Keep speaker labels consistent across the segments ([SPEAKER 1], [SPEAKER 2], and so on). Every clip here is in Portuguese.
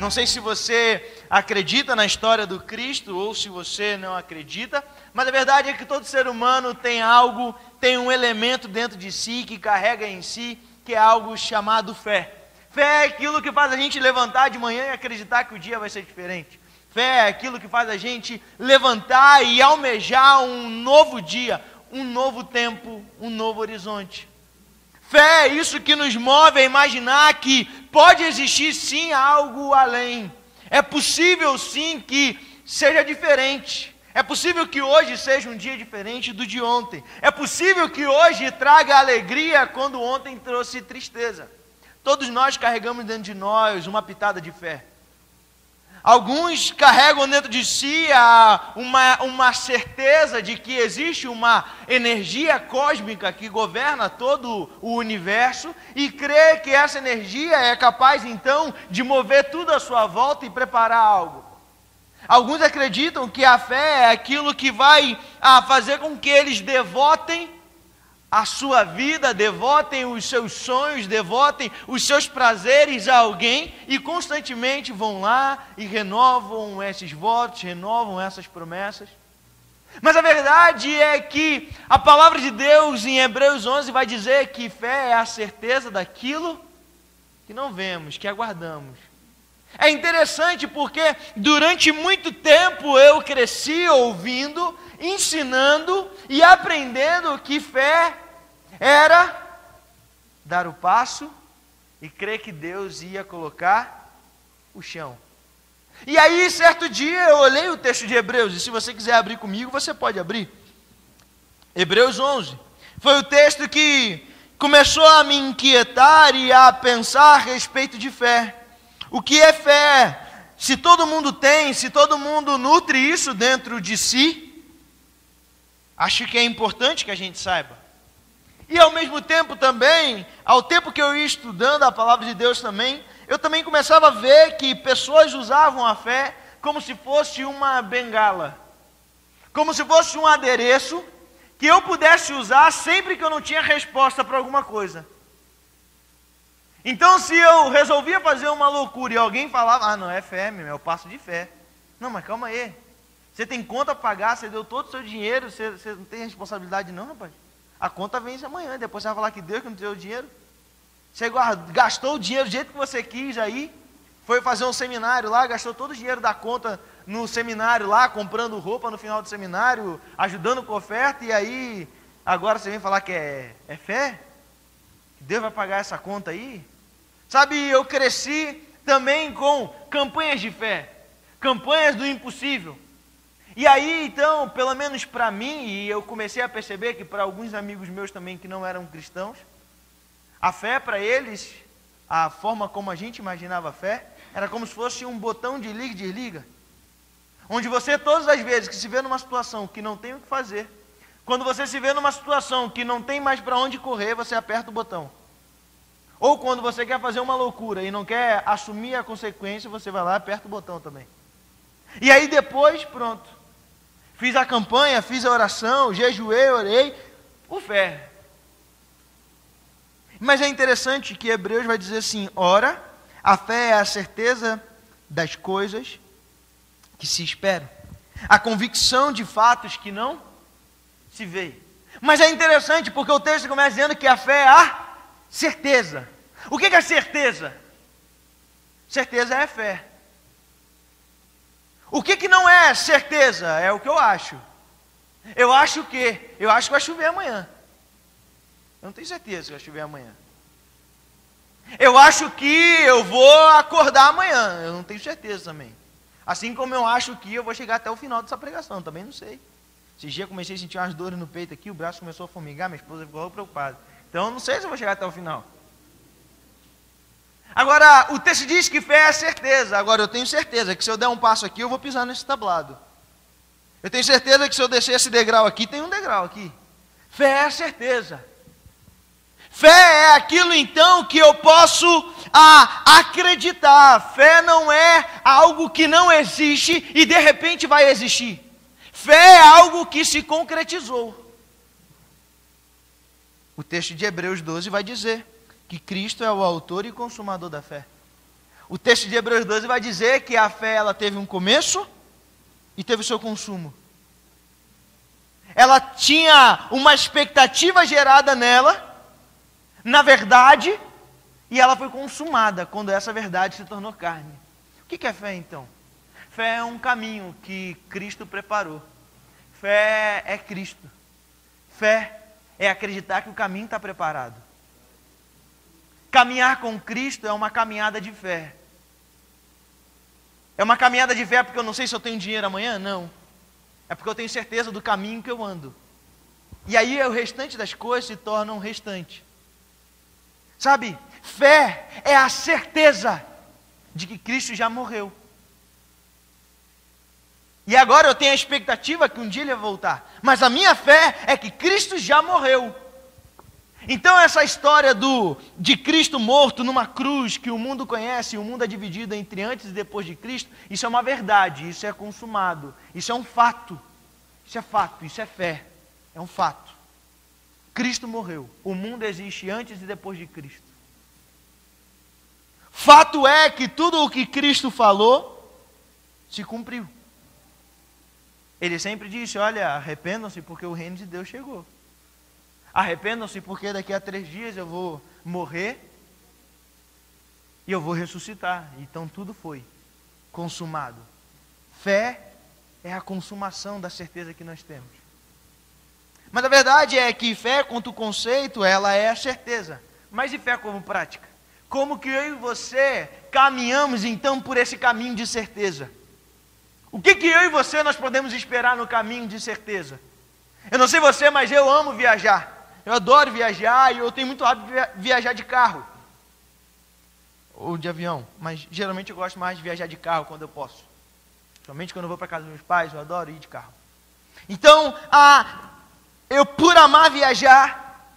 [SPEAKER 1] Não sei se você acredita na história do Cristo ou se você não acredita, mas a verdade é que todo ser humano tem algo, tem um elemento dentro de si, que carrega em si, que é algo chamado fé. Fé é aquilo que faz a gente levantar de manhã e acreditar que o dia vai ser diferente. Fé é aquilo que faz a gente levantar e almejar um novo dia, um novo tempo, um novo horizonte. Fé é isso que nos move a imaginar que pode existir sim algo além. É possível sim que seja diferente. É possível que hoje seja um dia diferente do de ontem. É possível que hoje traga alegria quando ontem trouxe tristeza. Todos nós carregamos dentro de nós uma pitada de fé. Alguns carregam dentro de si uma certeza de que existe uma energia cósmica que governa todo o universo e crê que essa energia é capaz então de mover tudo à sua volta e preparar algo. Alguns acreditam que a fé é aquilo que vai fazer com que eles devotem a sua vida, devotem os seus sonhos, devotem os seus prazeres a alguém e constantemente vão lá e renovam esses votos, renovam essas promessas. Mas a verdade é que a palavra de Deus em Hebreus 11 vai dizer que fé é a certeza daquilo que não vemos, que aguardamos. É interessante porque durante muito tempo eu cresci ouvindo, ensinando e aprendendo que fé era dar o passo e crer que Deus ia colocar o chão. E aí, certo dia, eu olhei o texto de Hebreus, e se você quiser abrir comigo, você pode abrir. Hebreus 11. Foi o texto que começou a me inquietar e a pensar a respeito de fé. O que é fé? Se todo mundo tem, se todo mundo nutre isso dentro de si, acho que é importante que a gente saiba. E ao mesmo tempo também, ao tempo que eu ia estudando a palavra de Deus também, eu também começava a ver que pessoas usavam a fé como se fosse uma bengala, como se fosse um adereço que eu pudesse usar sempre que eu não tinha resposta para alguma coisa. Então, se eu resolvia fazer uma loucura e alguém falava, não é fé, meu, é o passo de fé. Não, mas calma aí. Você tem conta para pagar, você deu todo o seu dinheiro, você não tem responsabilidade não, rapaz. A conta vence amanhã, depois você vai falar que Deus que não te deu o dinheiro. Você gastou o dinheiro do jeito que você quis aí, foi fazer um seminário lá, gastou todo o dinheiro da conta no seminário lá, comprando roupa no final do seminário, ajudando com oferta, e aí, agora você vem falar que é fé? Que Deus vai pagar essa conta aí? Sabe, eu cresci também com campanhas de fé, campanhas do impossível. E aí, então, pelo menos para mim, e eu comecei a perceber que para alguns amigos meus também que não eram cristãos, a fé para eles, a forma como a gente imaginava a fé, era como se fosse um botão de liga e desliga. Onde você, todas as vezes que se vê numa situação que não tem o que fazer, quando você se vê numa situação que não tem mais para onde correr, você aperta o botão. Ou quando você quer fazer uma loucura e não quer assumir a consequência, você vai lá e aperta o botão também. E aí depois, pronto. Fiz a campanha, fiz a oração, jejuei, orei, por fé. Mas é interessante que Hebreus vai dizer assim, ora, a fé é a certeza das coisas que se esperam. A convicção de fatos que não se vê. Mas é interessante porque o texto começa dizendo que a fé é a certeza. O que é certeza? Certeza é fé. O que não é certeza? É o que eu acho. Eu acho o quê? Eu acho que vai chover amanhã. Eu não tenho certeza que vai chover amanhã. Eu acho que eu vou acordar amanhã. Eu não tenho certeza também. Assim como eu acho que eu vou chegar até o final dessa pregação. Também não sei. Esses dias eu comecei a sentir umas dores no peito aqui, o braço começou a formigar, minha esposa ficou preocupada. Então eu não sei se eu vou chegar até o final. Agora, o texto diz que fé é certeza. Agora, eu tenho certeza que se eu der um passo aqui, eu vou pisar nesse tablado. Eu tenho certeza que se eu descer esse degrau aqui, tem um degrau aqui. Fé é certeza. Fé é aquilo, então, que eu posso acreditar. Fé não é algo que não existe e, de repente, vai existir. Fé é algo que se concretizou. O texto de Hebreus 12 vai dizer que Cristo é o autor e consumador da fé. O texto de Hebreus 12 vai dizer que a fé ela teve um começo e teve o seu consumo. Ela tinha uma expectativa gerada nela, na verdade, e ela foi consumada quando essa verdade se tornou carne. O que é fé então? Fé é um caminho que Cristo preparou. Fé é Cristo. Fé é acreditar que o caminho está preparado. Caminhar com Cristo é uma caminhada de fé. É uma caminhada de fé porque eu não sei se eu tenho dinheiro amanhã? Não. É porque eu tenho certeza do caminho que eu ando. E aí o restante das coisas se torna um restante. Sabe, fé é a certeza de que Cristo já morreu. E agora eu tenho a expectativa que um dia Ele vai voltar. Mas a minha fé é que Cristo já morreu. Então essa história de Cristo morto numa cruz, que o mundo conhece, o mundo é dividido entre antes e depois de Cristo, isso é uma verdade, isso é consumado, isso é um fato. Isso é fato, isso é fé, é um fato. Cristo morreu, o mundo existe antes e depois de Cristo. Fato é que tudo o que Cristo falou se cumpriu. Ele sempre disse, olha, arrependam-se porque o reino de Deus chegou. Arrependam-se porque daqui a 3 dias eu vou morrer e eu vou ressuscitar. Então tudo foi consumado. Fé é a consumação da certeza que nós temos. Mas a verdade é que fé, quanto conceito, ela é a certeza. Mas e fé como prática? Como que eu e você caminhamos então por esse caminho de certeza? O que eu e você nós podemos esperar no caminho de certeza? Eu não sei você, mas eu amo viajar. Eu adoro viajar e eu tenho muito hábito de viajar de carro. Ou de avião. Mas geralmente eu gosto mais de viajar de carro quando eu posso. Somente quando eu vou para casa dos meus pais, eu adoro ir de carro. Então, eu por amar viajar,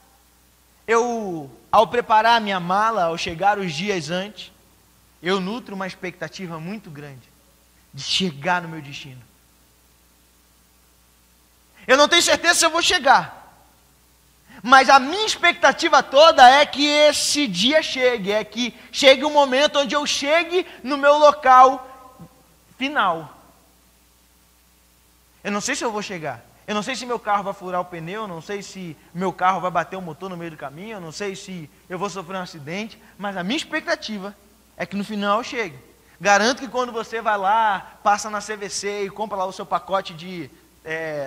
[SPEAKER 1] ao preparar a minha mala, ao chegar os dias antes, eu nutro uma expectativa muito grande de chegar no meu destino. Eu não tenho certeza se eu vou chegar. Mas a minha expectativa toda é que esse dia chegue, é que chegue um momento onde eu chegue no meu local final. Eu não sei se eu vou chegar, eu não sei se meu carro vai furar o pneu, eu não sei se meu carro vai bater o motor no meio do caminho, eu não sei se eu vou sofrer um acidente, mas a minha expectativa é que no final eu chegue. Garanto que quando você vai lá, passa na CVC e compra lá o seu pacote de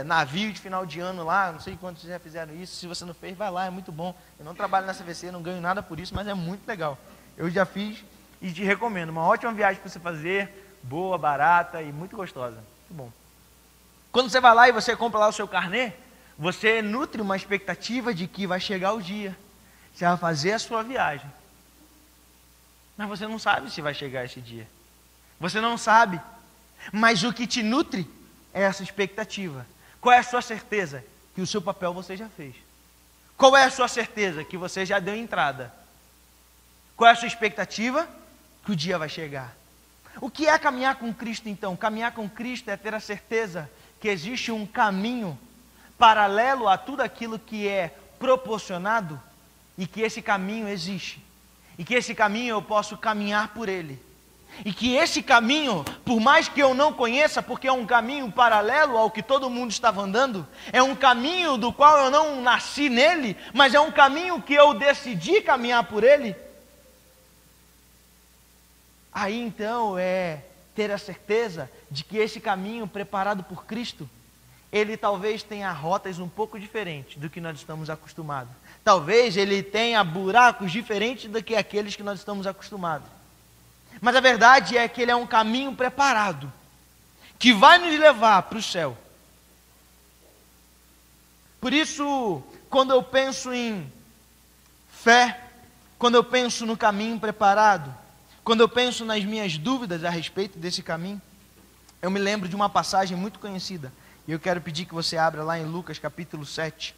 [SPEAKER 1] navio de final de ano lá, não sei quantos já fizeram isso, se você não fez, vai lá, é muito bom. Eu não trabalho na CVC, não ganho nada por isso, mas é muito legal. Eu já fiz e te recomendo, uma ótima viagem para você fazer, boa, barata e muito gostosa, muito bom. Quando você vai lá e você compra lá o seu carnê, você nutre uma expectativa de que vai chegar o dia, você vai fazer a sua viagem, mas você não sabe se vai chegar esse dia, você não sabe, mas o que te nutre é essa expectativa. Qual é a sua certeza? Que o seu papel você já fez. Qual é a sua certeza? Que você já deu entrada. Qual é a sua expectativa? Que o dia vai chegar. O que é caminhar com Cristo então? Caminhar com Cristo é ter a certeza que existe um caminho paralelo a tudo aquilo que é proporcionado e que esse caminho existe. E que esse caminho eu posso caminhar por ele. E que esse caminho, por mais que eu não conheça, porque é um caminho paralelo ao que todo mundo estava andando, é um caminho do qual eu não nasci nele, mas é um caminho que eu decidi caminhar por ele. Aí então é ter a certeza de que esse caminho preparado por Cristo, ele talvez tenha rotas um pouco diferentes do que nós estamos acostumados. Talvez ele tenha buracos diferentes do que aqueles que nós estamos acostumados. Mas a verdade é que ele é um caminho preparado, que vai nos levar para o céu. Por isso, quando eu penso em fé, quando eu penso no caminho preparado, quando eu penso nas minhas dúvidas a respeito desse caminho, eu me lembro de uma passagem muito conhecida. E eu quero pedir que você abra lá em Lucas capítulo 7,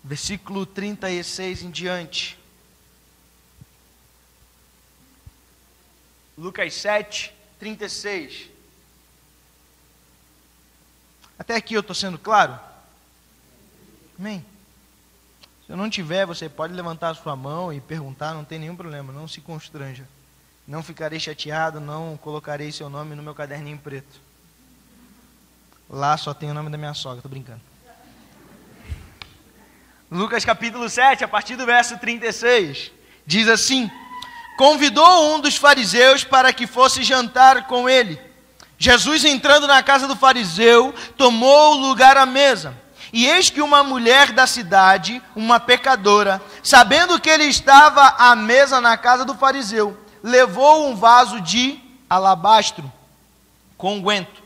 [SPEAKER 1] versículo 36 em diante. Lucas 7, 36. Até aqui eu estou sendo claro? Amém? Se eu não tiver, você pode levantar a sua mão e perguntar, não tem nenhum problema, não se constranja. Não ficarei chateado, não colocarei seu nome no meu caderninho preto. Lá só tem o nome da minha sogra, tô brincando. Lucas capítulo 7, a partir do verso 36, diz assim: convidou um dos fariseus para que fosse jantar com ele. Jesus, entrando na casa do fariseu, tomou lugar à mesa. E eis que uma mulher da cidade, uma pecadora, sabendo que ele estava à mesa na casa do fariseu, levou um vaso de alabastro com unguento.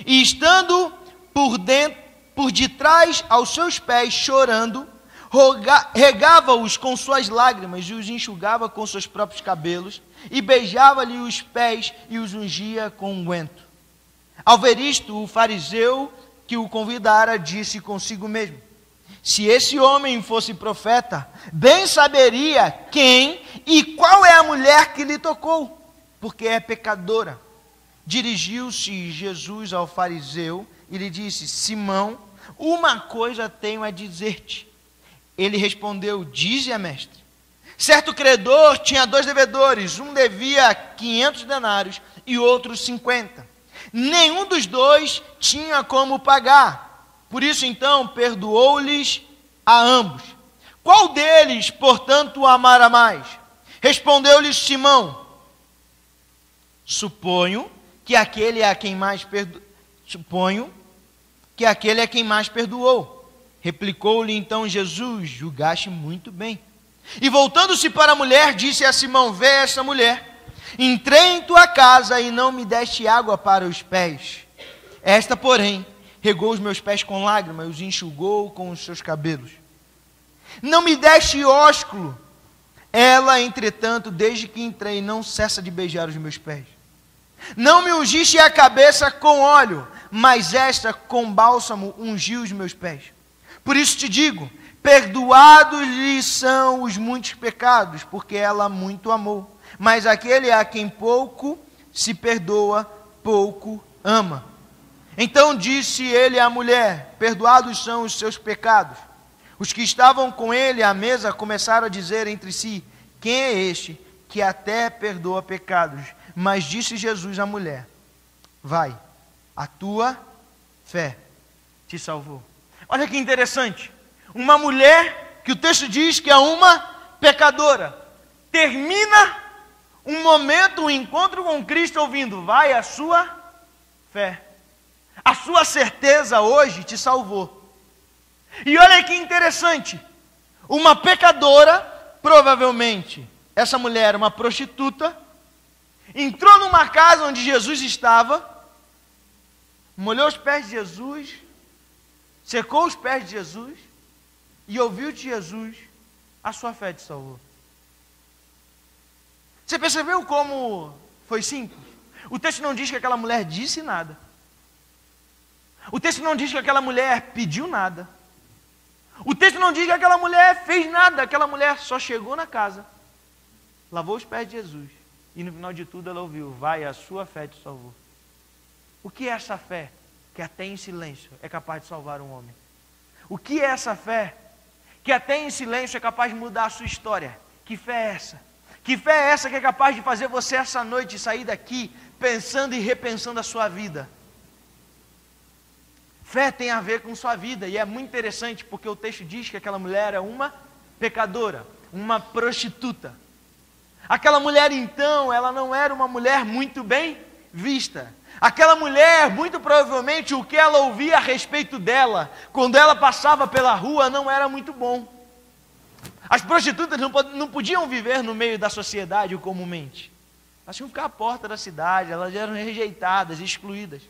[SPEAKER 1] E estando por detrás aos seus pés, chorando, regava-os com suas lágrimas e os enxugava com seus próprios cabelos, e beijava-lhe os pés e os ungia com unguento. Ao ver isto, o fariseu que o convidara disse consigo mesmo: se esse homem fosse profeta, bem saberia quem e qual é a mulher que lhe tocou, porque é pecadora. Dirigiu-se Jesus ao fariseu e lhe disse: Simão, uma coisa tenho a dizer-te. Ele respondeu: dize-a, mestre. Certo credor tinha 2 devedores, um devia 500 denários e outro 50. Nenhum dos 2 tinha como pagar. Por isso, então, perdoou-lhes a ambos. Qual deles, portanto, o amara mais? Respondeu-lhe Simão: Suponho que aquele é quem mais perdoou. Replicou-lhe então Jesus: julgaste muito bem. E voltando-se para a mulher, disse a Simão: vê esta mulher. Entrei em tua casa e não me deste água para os pés. Esta, porém, regou os meus pés com lágrimas e os enxugou com os seus cabelos. Não me deste ósculo. Ela, entretanto, desde que entrei, não cessa de beijar os meus pés. Não me ungiste a cabeça com óleo, mas esta com bálsamo ungiu os meus pés. Por isso te digo, perdoados lhe são os muitos pecados, porque ela muito amou. Mas aquele a quem pouco se perdoa, pouco ama. Então disse ele à mulher: perdoados são os seus pecados. Os que estavam com ele à mesa começaram a dizer entre si: quem é este que até perdoa pecados? Mas disse Jesus à mulher: vai, a tua fé te salvou. Olha que interessante. Uma mulher que o texto diz que é uma pecadora, termina um momento, um encontro com Cristo ouvindo: vai, a sua fé. A sua certeza hoje te salvou. E olha que interessante. Uma pecadora, provavelmente, essa mulher, uma prostituta, entrou numa casa onde Jesus estava, molhou os pés de Jesus, secou os pés de Jesus e ouviu de Jesus: a sua fé te salvou. Você percebeu como foi simples? O texto não diz que aquela mulher disse nada. O texto não diz que aquela mulher pediu nada. O texto não diz que aquela mulher fez nada. Aquela mulher só chegou na casa, lavou os pés de Jesus e no final de tudo ela ouviu: vai, a sua fé te salvou. O que é essa fé que até em silêncio é capaz de salvar um homem? O que é essa fé que até em silêncio é capaz de mudar a sua história? Que fé é essa? Que fé é essa que é capaz de fazer você essa noite sair daqui pensando e repensando a sua vida? Fé tem a ver com sua vida, e é muito interessante porque o texto diz que aquela mulher é uma pecadora, uma prostituta. Aquela mulher então, ela não era uma mulher muito bem vista. Aquela mulher, muito provavelmente, o que ela ouvia a respeito dela, quando ela passava pela rua, não era muito bom. As prostitutas não podiam viver no meio da sociedade comumente. Elas tinham que ficar à porta da cidade, elas eram rejeitadas, excluídas.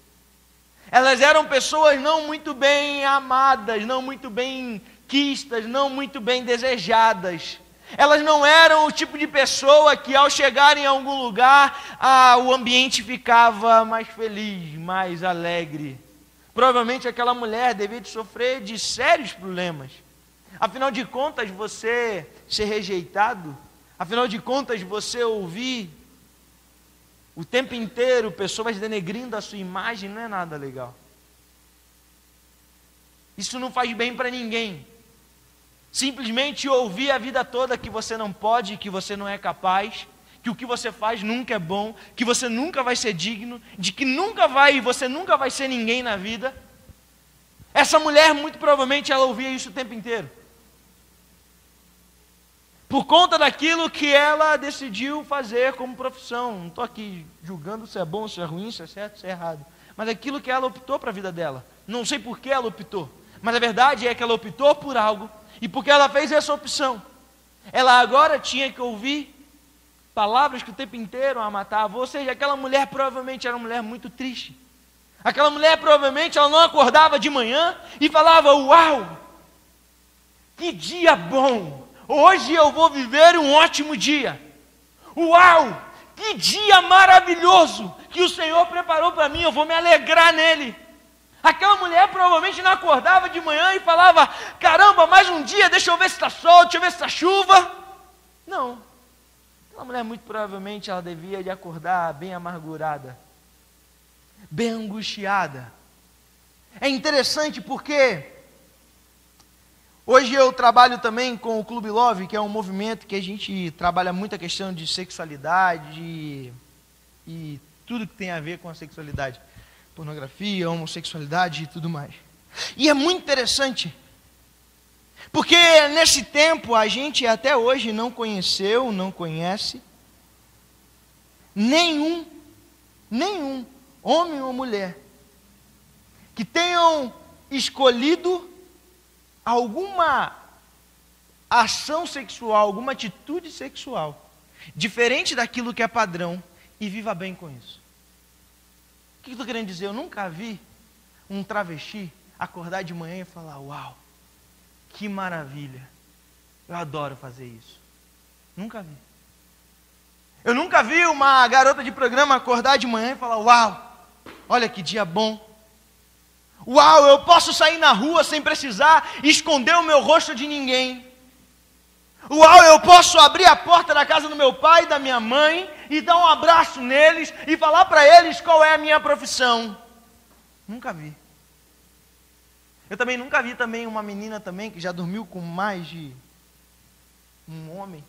[SPEAKER 1] Elas eram pessoas não muito bem amadas, não muito bem quistas, não muito bem desejadas. Elas não eram o tipo de pessoa que ao chegarem a algum lugar, o ambiente ficava mais feliz, mais alegre. Provavelmente aquela mulher devia sofrer de sérios problemas. Afinal de contas, você ser rejeitado, afinal de contas, você ouvir o tempo inteiro pessoas denegrindo a sua imagem, não é nada legal. Isso não faz bem para ninguém. simplesmente ouvir a vida toda que você não pode, que você não é capaz, que o que você faz nunca é bom, que você nunca vai ser digno, de que você nunca vai ser ninguém na vida. Essa mulher, muito provavelmente, ela ouvia isso o tempo inteiro. Por conta daquilo que ela decidiu fazer como profissão. Não estou aqui julgando se é bom, se é ruim, se é certo, se é errado. Mas aquilo que ela optou para a vida dela. Não sei por que ela optou. Mas a verdade é que ela optou por algo. E porque ela fez essa opção, ela agora tinha que ouvir palavras que o tempo inteiro a matavam. Ou seja, aquela mulher provavelmente era uma mulher muito triste. Aquela mulher provavelmente ela não acordava de manhã e falava: uau, que dia bom! Hoje eu vou viver um ótimo dia. Uau, que dia maravilhoso que o Senhor preparou para mim, eu vou me alegrar nele. Aquela mulher provavelmente não acordava de manhã e falava: caramba, mais um dia, deixa eu ver se está sol, deixa eu ver se está chuva. Não. Aquela mulher muito provavelmente ela devia de acordar bem amargurada, bem angustiada. É interessante porque hoje eu trabalho também com o Clube Love, que é um movimento que a gente trabalha muito a questão de sexualidade e tudo que tem a ver com a sexualidade. Pornografia, homossexualidade e tudo mais. E é muito interessante, porque nesse tempo a gente até hoje não conheceu, não conhece nenhum homem ou mulher que tenham escolhido alguma ação sexual, alguma atitude sexual diferente daquilo que é padrão e viva bem com isso. O que eu estou querendo dizer? Eu nunca vi um travesti acordar de manhã e falar: uau, que maravilha, eu adoro fazer isso. Nunca vi. Eu nunca vi uma garota de programa acordar de manhã e falar: uau, olha que dia bom. Uau, eu posso sair na rua sem precisar esconder o meu rosto de ninguém. Uau, eu posso abrir a porta da casa do meu pai e da minha mãe e dar um abraço neles e falar para eles qual é a minha profissão. Nunca vi. Eu também nunca vi também uma menina também que já dormiu com mais de um homem,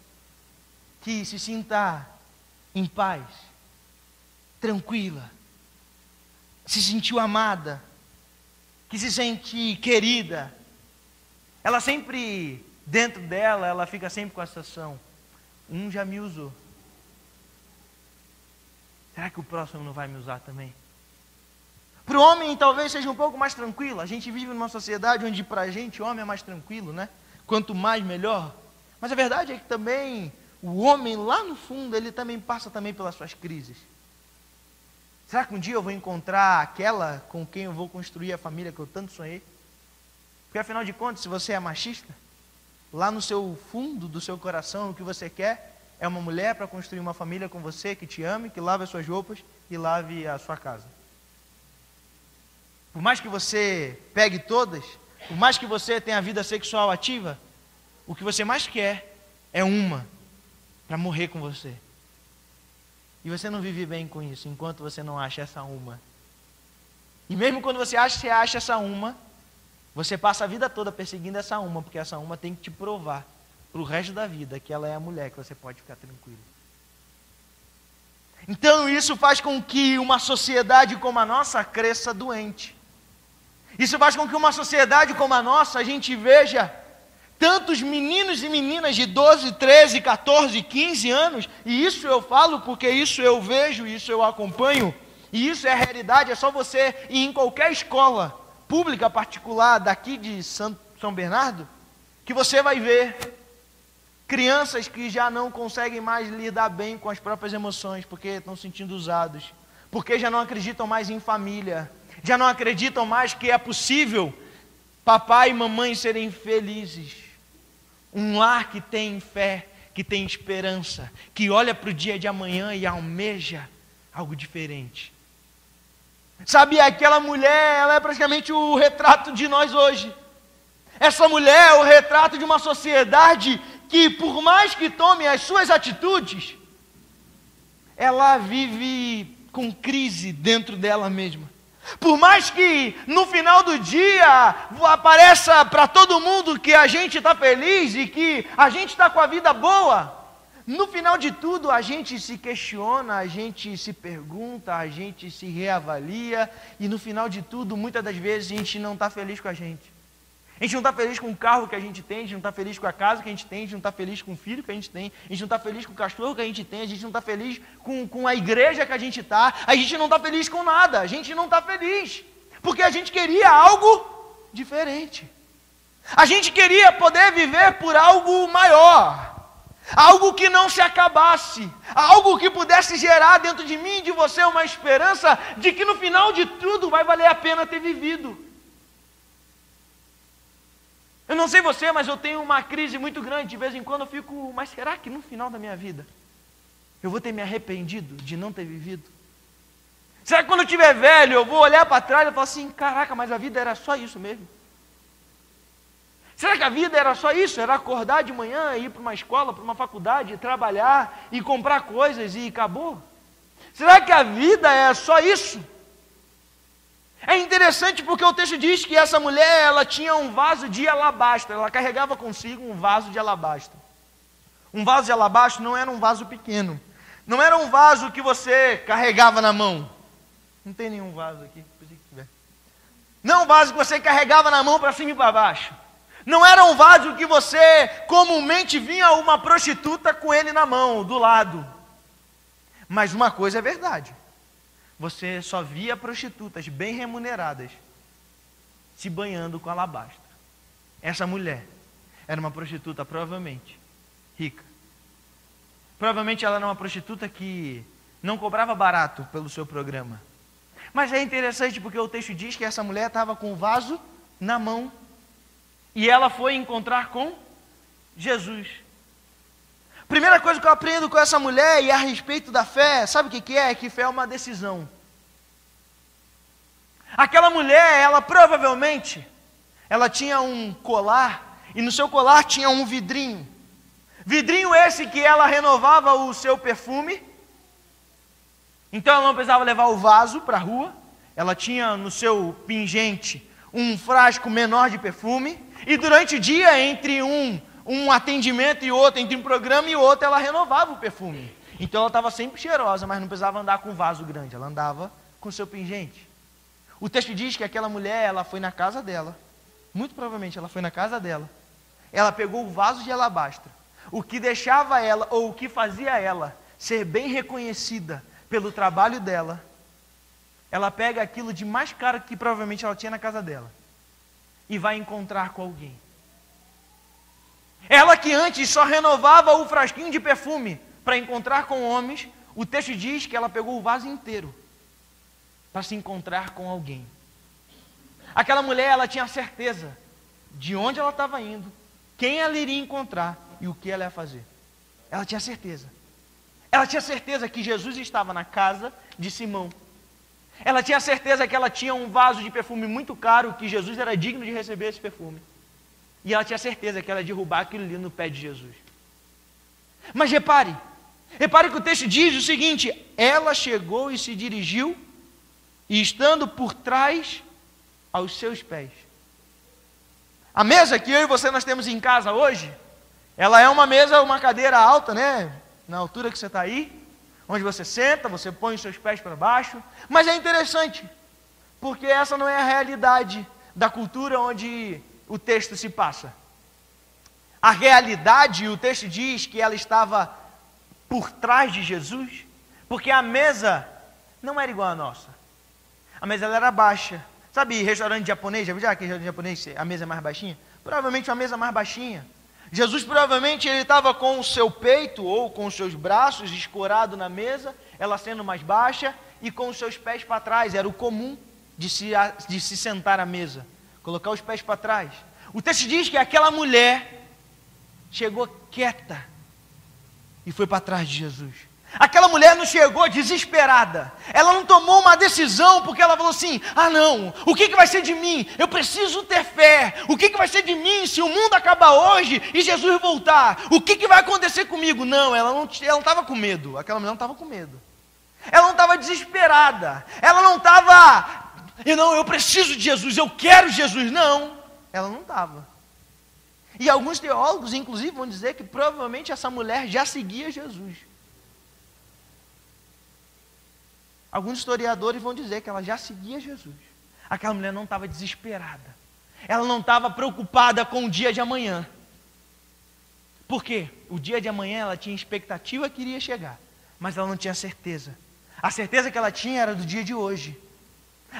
[SPEAKER 1] que se sinta em paz, tranquila, se sentiu amada, que se sente querida. Ela sempre, dentro dela, ela fica sempre com a sensação: já me usou. Será que o próximo não vai me usar também? Para o homem talvez seja um pouco mais tranquilo. A gente vive numa sociedade onde para a gente o homem é mais tranquilo, né? Quanto mais melhor. Mas a verdade é que também o homem lá no fundo, ele também passa também pelas suas crises. Será que um dia eu vou encontrar aquela com quem eu vou construir a família que eu tanto sonhei? Porque afinal de contas, se você é machista, lá no seu fundo do seu coração, o que você quer é uma mulher para construir uma família com você, que te ame, que lave as suas roupas e lave a sua casa. Por mais que você pegue todas, por mais que você tenha a vida sexual ativa, o que você mais quer é uma para morrer com você. E você não vive bem com isso enquanto você não acha essa uma. E mesmo quando você acha essa uma, você passa a vida toda perseguindo essa uma, porque essa uma tem que te provar para o resto da vida que ela é a mulher que você pode ficar tranquilo. Então isso faz com que uma sociedade como a nossa cresça doente. Isso faz com que uma sociedade como a nossa, a gente veja tantos meninos e meninas de 12, 13, 14, 15 anos, e isso eu falo porque isso eu vejo, isso eu acompanho, e isso é a realidade. É só você ir em qualquer escola pública, particular, daqui de São Bernardo, que você vai ver crianças que já não conseguem mais lidar bem com as próprias emoções, porque estão se sentindo usados, porque já não acreditam mais em família, já não acreditam mais que é possível papai e mamãe serem felizes. Um lar que tem fé, que tem esperança, que olha para o dia de amanhã e almeja algo diferente. Sabe, aquela mulher, ela é praticamente o retrato de nós hoje. Essa mulher é o retrato de uma sociedade que, por mais que tome as suas atitudes, ela vive com crise dentro dela mesma. Por mais que no final do dia apareça para todo mundo que a gente está feliz e que a gente está com a vida boa, no final de tudo a gente se questiona, a gente se pergunta, a gente se reavalia e no final de tudo, muitas das vezes a gente não está feliz com a gente. A gente não está feliz com o carro que a gente tem, a gente não está feliz com a casa que a gente tem, a gente não está feliz com o filho que a gente tem, a gente não está feliz com o cachorro que a gente tem, a gente não está feliz com a igreja que a gente está, a gente não está feliz com nada, a gente não está feliz, porque a gente queria algo diferente. A gente queria poder viver por algo maior, algo que não se acabasse, algo que pudesse gerar dentro de mim e de você uma esperança de que no final de tudo vai valer a pena ter vivido. Eu não sei você, mas eu tenho uma crise muito grande. De vez em quando eu fico, mas será que no final da minha vida eu vou ter me arrependido de não ter vivido? Será que quando eu estiver velho eu vou olhar para trás e falar assim, caraca, mas a vida era só isso mesmo? Será que a vida era só isso? Era acordar de manhã, ir para uma escola, para uma faculdade, trabalhar e comprar coisas e acabou? Será que a vida é só isso? É interessante porque o texto diz que essa mulher, ela tinha um vaso de alabastro, ela carregava consigo um vaso de alabastro. Um vaso de alabastro não era um vaso pequeno, não era um vaso que você carregava na mão. Não tem nenhum vaso aqui, não é um vaso que você carregava na mão para cima e para baixo. Não era um vaso que você comumente vinha uma prostituta com ele na mão, do lado. Mas uma coisa é verdade. Você só via prostitutas bem remuneradas se banhando com alabastro. Essa mulher era uma prostituta provavelmente rica. Provavelmente ela era uma prostituta que não cobrava barato pelo seu programa. Mas é interessante porque o texto diz que essa mulher estava com o vaso na mão e ela foi encontrar com Jesus. Primeira coisa que eu aprendo com essa mulher e a respeito da fé, sabe o que é? Que fé é uma decisão. Aquela mulher, ela provavelmente, ela tinha um colar, e no seu colar tinha um vidrinho. Vidrinho esse que ela renovava o seu perfume. Então ela não precisava levar o vaso para a rua. Ela tinha no seu pingente um frasco menor de perfume. E durante o dia, entre um atendimento e outro, entre um programa e outro, ela renovava o perfume. Então ela estava sempre cheirosa, mas não precisava andar com um vaso grande, ela andava com o seu pingente. O texto diz que aquela mulher, ela foi na casa dela, muito provavelmente ela foi na casa dela, ela pegou o vaso de alabastro, o que deixava ela, ou o que fazia ela ser bem reconhecida pelo trabalho dela, ela pega aquilo de mais caro que provavelmente ela tinha na casa dela, e vai encontrar com alguém. Ela que antes só renovava o frasquinho de perfume para encontrar com homens, o texto diz que ela pegou o vaso inteiro para se encontrar com alguém. Aquela mulher, ela tinha certeza de onde ela estava indo, quem ela iria encontrar e o que ela ia fazer. Ela tinha certeza. Ela tinha certeza que Jesus estava na casa de Simão. Ela tinha certeza que ela tinha um vaso de perfume muito caro, que Jesus era digno de receber esse perfume. E ela tinha certeza que ela ia derrubar aquilo ali no pé de Jesus. Mas repare que o texto diz o seguinte: ela chegou e se dirigiu, e estando por trás aos seus pés. A mesa que eu e você nós temos em casa hoje, ela é uma mesa, uma cadeira alta, né? Na altura que você está aí, onde você senta, você põe os seus pés para baixo. Mas é interessante, porque essa não é a realidade da cultura onde o texto se passa. A realidade, o texto diz que ela estava por trás de Jesus, porque a mesa não era igual à nossa. A mesa ela era baixa. Sabe restaurante japonês? Já viu aquele restaurante japonês, a mesa é mais baixinha? Provavelmente uma mesa mais baixinha. Jesus provavelmente ele estava com o seu peito ou com os seus braços escorado na mesa, ela sendo mais baixa, e com os seus pés para trás. Era o comum de se sentar à mesa, colocar os pés para trás. O texto diz que aquela mulher chegou quieta e foi para trás de Jesus. Aquela mulher não chegou desesperada, ela não tomou uma decisão porque ela falou assim: ah não, o que vai ser de mim? Eu preciso ter fé. O que vai ser de mim se o mundo acabar hoje e Jesus voltar? O que vai acontecer comigo? Não, ela não estava com medo. Aquela mulher não estava com medo, ela não estava desesperada, ela não estava E não, eu preciso de Jesus, eu quero Jesus. Não, ela não estava. E alguns teólogos, inclusive, vão dizer que provavelmente essa mulher já seguia Jesus. Alguns historiadores vão dizer que ela já seguia Jesus. Aquela mulher não estava desesperada. Ela não estava preocupada com o dia de amanhã. Por quê? O dia de amanhã ela tinha expectativa que iria chegar, mas ela não tinha certeza. A certeza que ela tinha era do dia de hoje.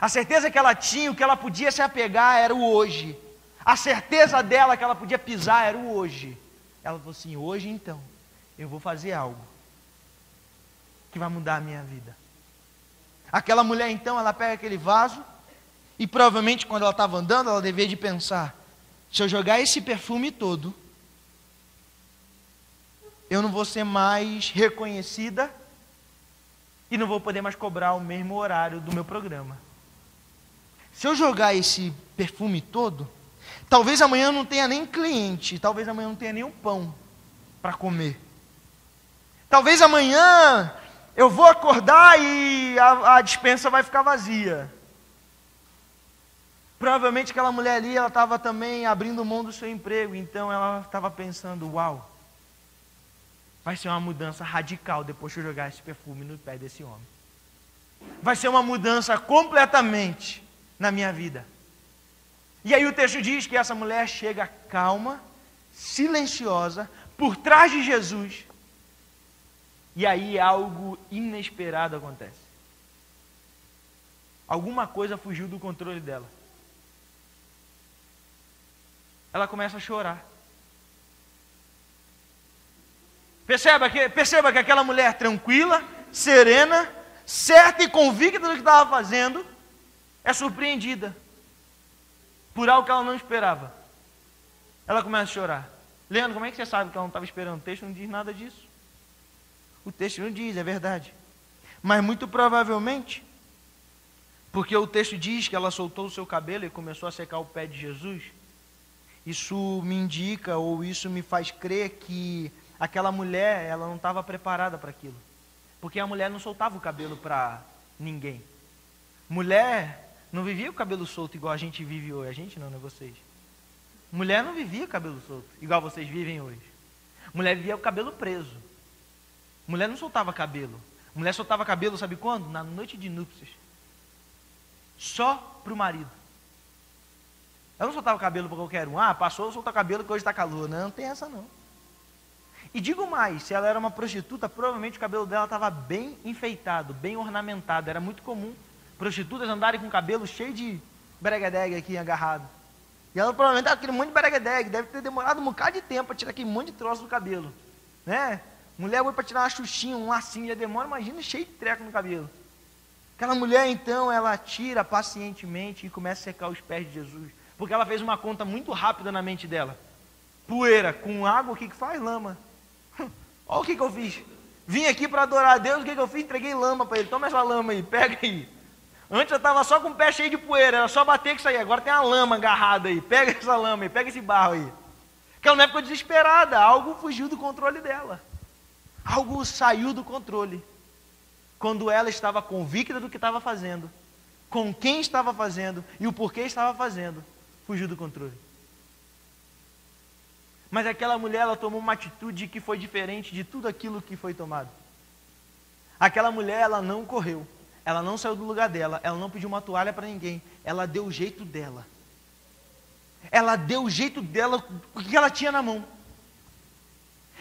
[SPEAKER 1] A certeza que ela tinha, o que ela podia se apegar era o hoje. A certeza dela que ela podia pisar era o hoje. Ela falou assim, hoje então, eu vou fazer algo que vai mudar a minha vida. Aquela mulher então, ela pega aquele vaso, e provavelmente quando ela estava andando, ela devia de pensar, se eu jogar esse perfume todo, eu não vou ser mais reconhecida, e não vou poder mais cobrar o mesmo horário do meu programa. Se eu jogar esse perfume todo, talvez amanhã eu não tenha nem cliente, talvez amanhã eu não tenha nem um pão para comer. Talvez amanhã eu vou acordar e a despensa vai ficar vazia. Provavelmente aquela mulher ali, ela estava também abrindo mão do seu emprego, então ela estava pensando, uau, vai ser uma mudança radical depois que eu jogar esse perfume no pé desse homem. Vai ser uma mudança completamente na minha vida. E aí o texto diz que essa mulher chega calma, silenciosa, por trás de Jesus. E aí algo inesperado acontece. Alguma coisa fugiu do controle dela. Ela começa a chorar. Perceba que aquela mulher tranquila, serena, certa e convicta do que estava fazendo, é surpreendida por algo que ela não esperava. Ela começa a chorar. Leandro, como é que você sabe que ela não estava esperando? O texto não diz nada disso. O texto não diz, é verdade. Mas muito provavelmente, porque o texto diz que ela soltou o seu cabelo e começou a secar o pé de Jesus, isso me indica, ou isso me faz crer que aquela mulher, ela não estava preparada para aquilo. Porque a mulher não soltava o cabelo para ninguém. Mulher não vivia com o cabelo solto igual a gente vive hoje. A gente não, né? Vocês. Mulher não vivia com o cabelo solto igual vocês vivem hoje. Mulher vivia com o cabelo preso. Mulher não soltava cabelo. Mulher soltava cabelo, sabe quando? Na noite de núpcias. Só para o marido. Ela não soltava cabelo para qualquer um. Ah, passou, solta cabelo que hoje está calor. Não tem essa não. E digo mais, se ela era uma prostituta, provavelmente o cabelo dela estava bem enfeitado, bem ornamentado. Era muito comum prostitutas andarem com o cabelo cheio de breguedegue aqui agarrado. E ela provavelmente estava com aquele monte de breguedegue. Deve ter demorado um bocado de tempo para tirar aquele monte de troço do cabelo. Né? Mulher foi para tirar uma xuxinha, um lacinho, já demora, imagina, cheio de treco no cabelo. Aquela mulher então, ela tira pacientemente e começa a secar os pés de Jesus. Porque ela fez uma conta muito rápida na mente dela. Poeira com água, o que faz? Lama. Olha o que eu fiz. Vim aqui para adorar a Deus, o que eu fiz? Entreguei lama para ele. Toma essa lama aí, pega aí. Antes eu estava só com o pé cheio de poeira, era só bater que saía. Agora tem uma lama agarrada aí. Pega essa lama aí, pega esse barro aí. Aquela mulher ficou desesperada. Algo fugiu do controle dela. Algo saiu do controle. Quando ela estava convicta do que estava fazendo, com quem estava fazendo e o porquê estava fazendo, fugiu do controle. Mas aquela mulher, ela tomou uma atitude que foi diferente de tudo aquilo que foi tomado. Aquela mulher, ela não correu. Ela não saiu do lugar dela. Ela não pediu uma toalha para ninguém. Ela deu o jeito dela. Ela deu o jeito dela, o que ela tinha na mão.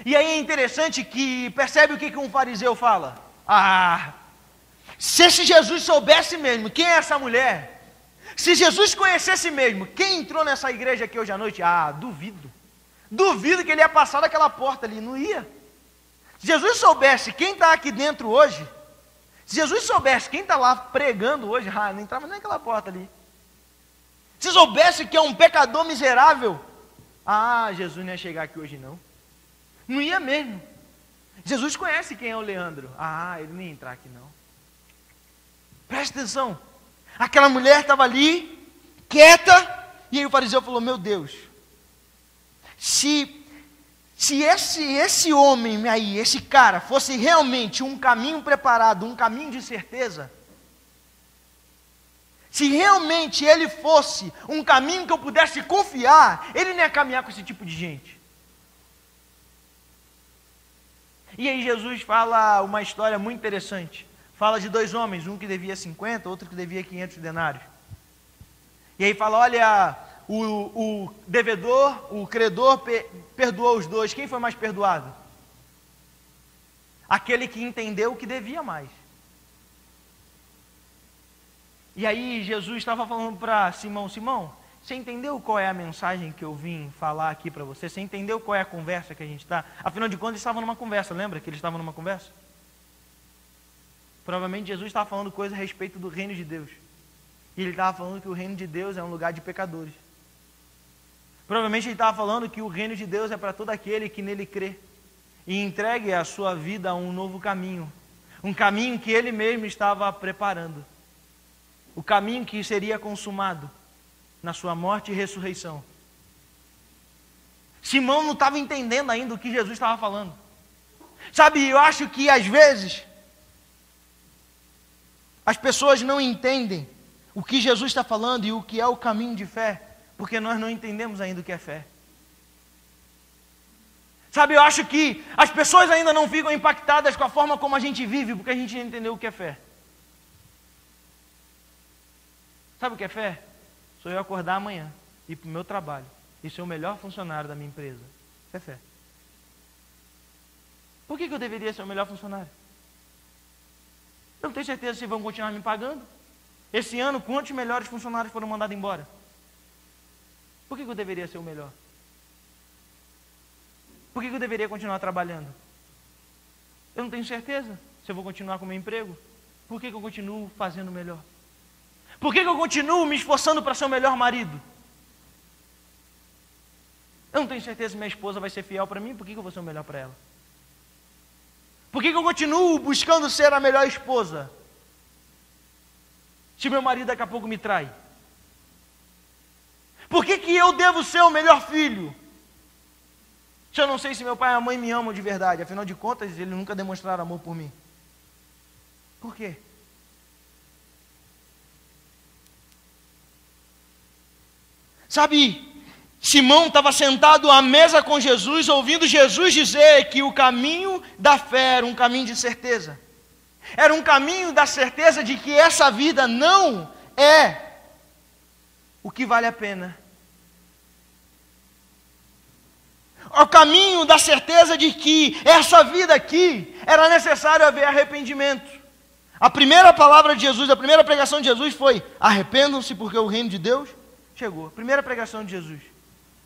[SPEAKER 1] E aí é interessante que, percebe o que um fariseu fala? Ah, se esse Jesus soubesse mesmo quem é essa mulher, se Jesus conhecesse mesmo quem entrou nessa igreja aqui hoje à noite, ah, duvido. Duvido que ele ia passar daquela porta ali, não ia. Se Jesus soubesse quem está aqui dentro hoje, se Jesus soubesse quem está lá pregando hoje, ah, não entrava nem naquela porta ali. Se soubesse que é um pecador miserável, ah, Jesus não ia chegar aqui hoje não. Não ia mesmo. Jesus conhece quem é o Leandro. Ah, ele não ia entrar aqui não. Presta atenção. Aquela mulher estava ali, quieta, e aí o fariseu falou, meu Deus, se esse homem aí, esse cara, fosse realmente um caminho preparado, um caminho de certeza, Se realmente ele fosse um caminho que eu pudesse confiar, ele não ia caminhar com esse tipo de gente. E aí Jesus fala uma história muito interessante. Fala de 2 homens, um que devia 50, outro que devia 500 denários. E aí fala, olha, o devedor, o credor perdoou os 2. Quem foi mais perdoado? Aquele que entendeu que devia mais. E aí Jesus estava falando para Simão, Simão, você entendeu qual é a mensagem que eu vim falar aqui para você? Você entendeu qual é a conversa que a gente está? Afinal de contas, eles estavam numa conversa, lembra que eles estavam numa conversa? Provavelmente Jesus estava falando coisa a respeito do reino de Deus. E ele estava falando que o reino de Deus é um lugar de pecadores. Provavelmente ele estava falando que o reino de Deus é para todo aquele que nele crê. E entregue a sua vida a um novo caminho. Um caminho que ele mesmo estava preparando. O caminho que seria consumado na sua morte e ressurreição. Simão não estava entendendo ainda o que Jesus estava falando. Sabe, eu acho que às vezes as pessoas não entendem o que Jesus está falando e o que é o caminho de fé, porque nós não entendemos ainda o que é fé. Sabe, eu acho que as pessoas ainda não ficam impactadas com a forma como a gente vive, porque a gente não entendeu o que é fé. Sabe o que é fé? Sou eu acordar amanhã, ir para o meu trabalho e ser o melhor funcionário da minha empresa. Isso é fé. Por que eu deveria ser o melhor funcionário? Eu não tenho certeza se vão continuar me pagando. Esse ano, quantos melhores funcionários foram mandados embora? Por que eu deveria ser o melhor? Por que eu deveria continuar trabalhando? Eu não tenho certeza se eu vou continuar com o meu emprego. Por que eu continuo fazendo melhor? Por que eu continuo me esforçando para ser o melhor marido? Eu não tenho certeza se minha esposa vai ser fiel para mim. Por que eu vou ser o melhor para ela? Por que eu continuo buscando ser a melhor esposa? Se meu marido daqui a pouco me trai? Por que eu devo ser o melhor filho? Se eu não sei se meu pai e a mãe me amam de verdade. Afinal de contas, eles nunca demonstraram amor por mim. Por quê? Sabe, Simão estava sentado à mesa com Jesus, ouvindo Jesus dizer que o caminho da fé era um caminho de certeza. Era um caminho da certeza de que essa vida não é o que vale a pena. O caminho da certeza de que essa vida aqui era necessário haver arrependimento. A primeira palavra de Jesus, a primeira pregação de Jesus foi: arrependam-se porque o reino de Deus chegou. Primeira pregação de Jesus.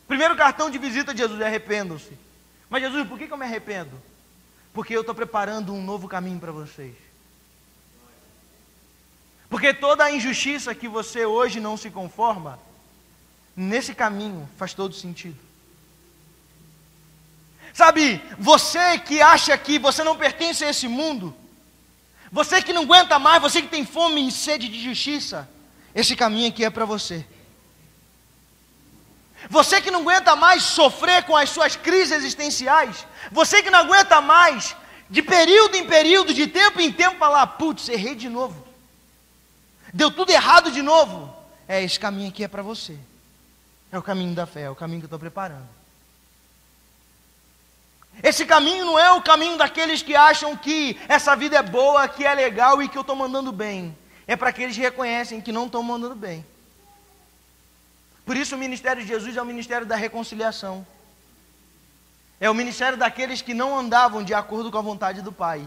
[SPEAKER 1] Primeiro cartão de visita de Jesus é: arrependam-se. Mas Jesus, por que eu me arrependo? Porque eu estou preparando um novo caminho para vocês. Porque toda a injustiça que você hoje não se conforma, nesse caminho faz todo sentido. Sabe, você que acha que você não pertence a esse mundo, você que não aguenta mais, você que tem fome e sede de justiça, esse caminho aqui é para você. Você que não aguenta mais sofrer com as suas crises existenciais, você que não aguenta mais, de período em período, de tempo em tempo, falar: putz, errei de novo, deu tudo errado de novo. Esse caminho aqui é para você. É o caminho da fé, é o caminho que eu estou preparando. Esse caminho não é o caminho daqueles que acham que essa vida é boa, que é legal e que eu estou mandando bem. É para aqueles que reconhecem que não estão mandando bem. Por isso o ministério de Jesus é o ministério da reconciliação. É o ministério daqueles que não andavam de acordo com a vontade do Pai.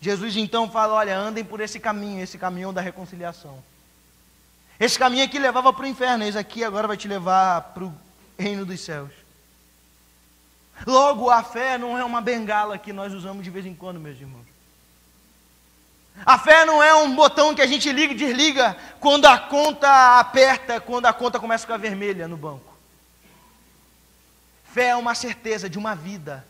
[SPEAKER 1] Jesus então fala: olha, andem por esse caminho da reconciliação. Esse caminho aqui levava para o inferno, esse aqui agora vai te levar para o reino dos céus. Logo, a fé não é uma bengala que nós usamos de vez em quando, meus irmãos. A fé não é um botão que a gente liga e desliga quando a conta aperta, quando a conta começa a ficar vermelha no banco. Fé é uma certeza de uma vida.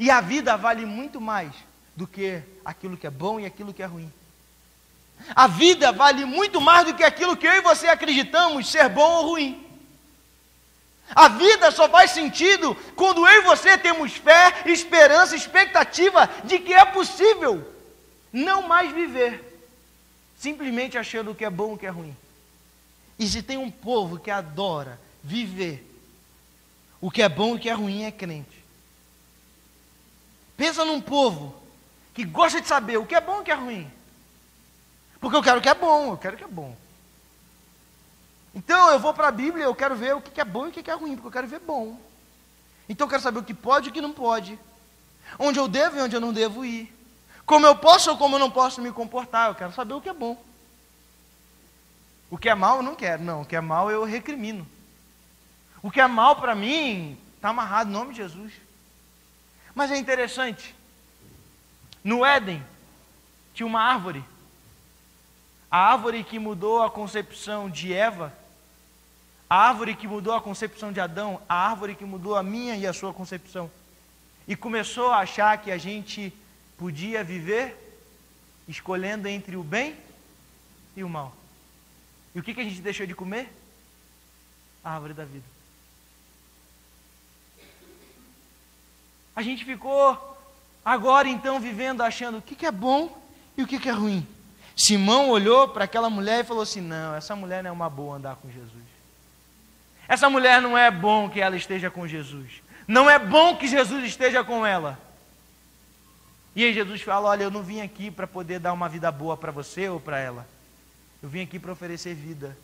[SPEAKER 1] E a vida vale muito mais do que aquilo que é bom e aquilo que é ruim. A vida vale muito mais do que aquilo que eu e você acreditamos ser bom ou ruim. A vida só faz sentido quando eu e você temos fé, esperança, expectativa de que é possível não mais viver, simplesmente achando o que é bom e o que é ruim. E se tem um povo que adora viver o que é bom e o que é ruim, é crente. Pensa num povo que gosta de saber o que é bom e o que é ruim. Porque eu quero o que é bom, eu quero o que é bom. Então eu vou para a Bíblia, eu quero ver o que é bom e o que é ruim, porque eu quero ver bom. Então eu quero saber o que pode e o que não pode. Onde eu devo e onde eu não devo ir. Como eu posso ou como eu não posso me comportar. Eu quero saber o que é bom. O que é mal eu não quero. Não, o que é mal eu recrimino. O que é mal para mim está amarrado no nome de Jesus. Mas é interessante. No Éden tinha uma árvore. A árvore que mudou a concepção de Eva. A árvore que mudou a concepção de Adão. A árvore que mudou a minha e a sua concepção. E começou a achar que a gente podia viver escolhendo entre o bem e o mal. E o que a gente deixou de comer? A árvore da vida. A gente ficou agora então vivendo achando o que é bom e o que é ruim. Simão olhou para aquela mulher e falou assim: não, essa mulher não é uma boa andar com Jesus. Essa mulher não é bom que ela esteja com Jesus. Não é bom que Jesus esteja com ela. E aí Jesus fala: olha, eu não vim aqui para poder dar uma vida boa para você ou para ela. Eu vim aqui para oferecer vida.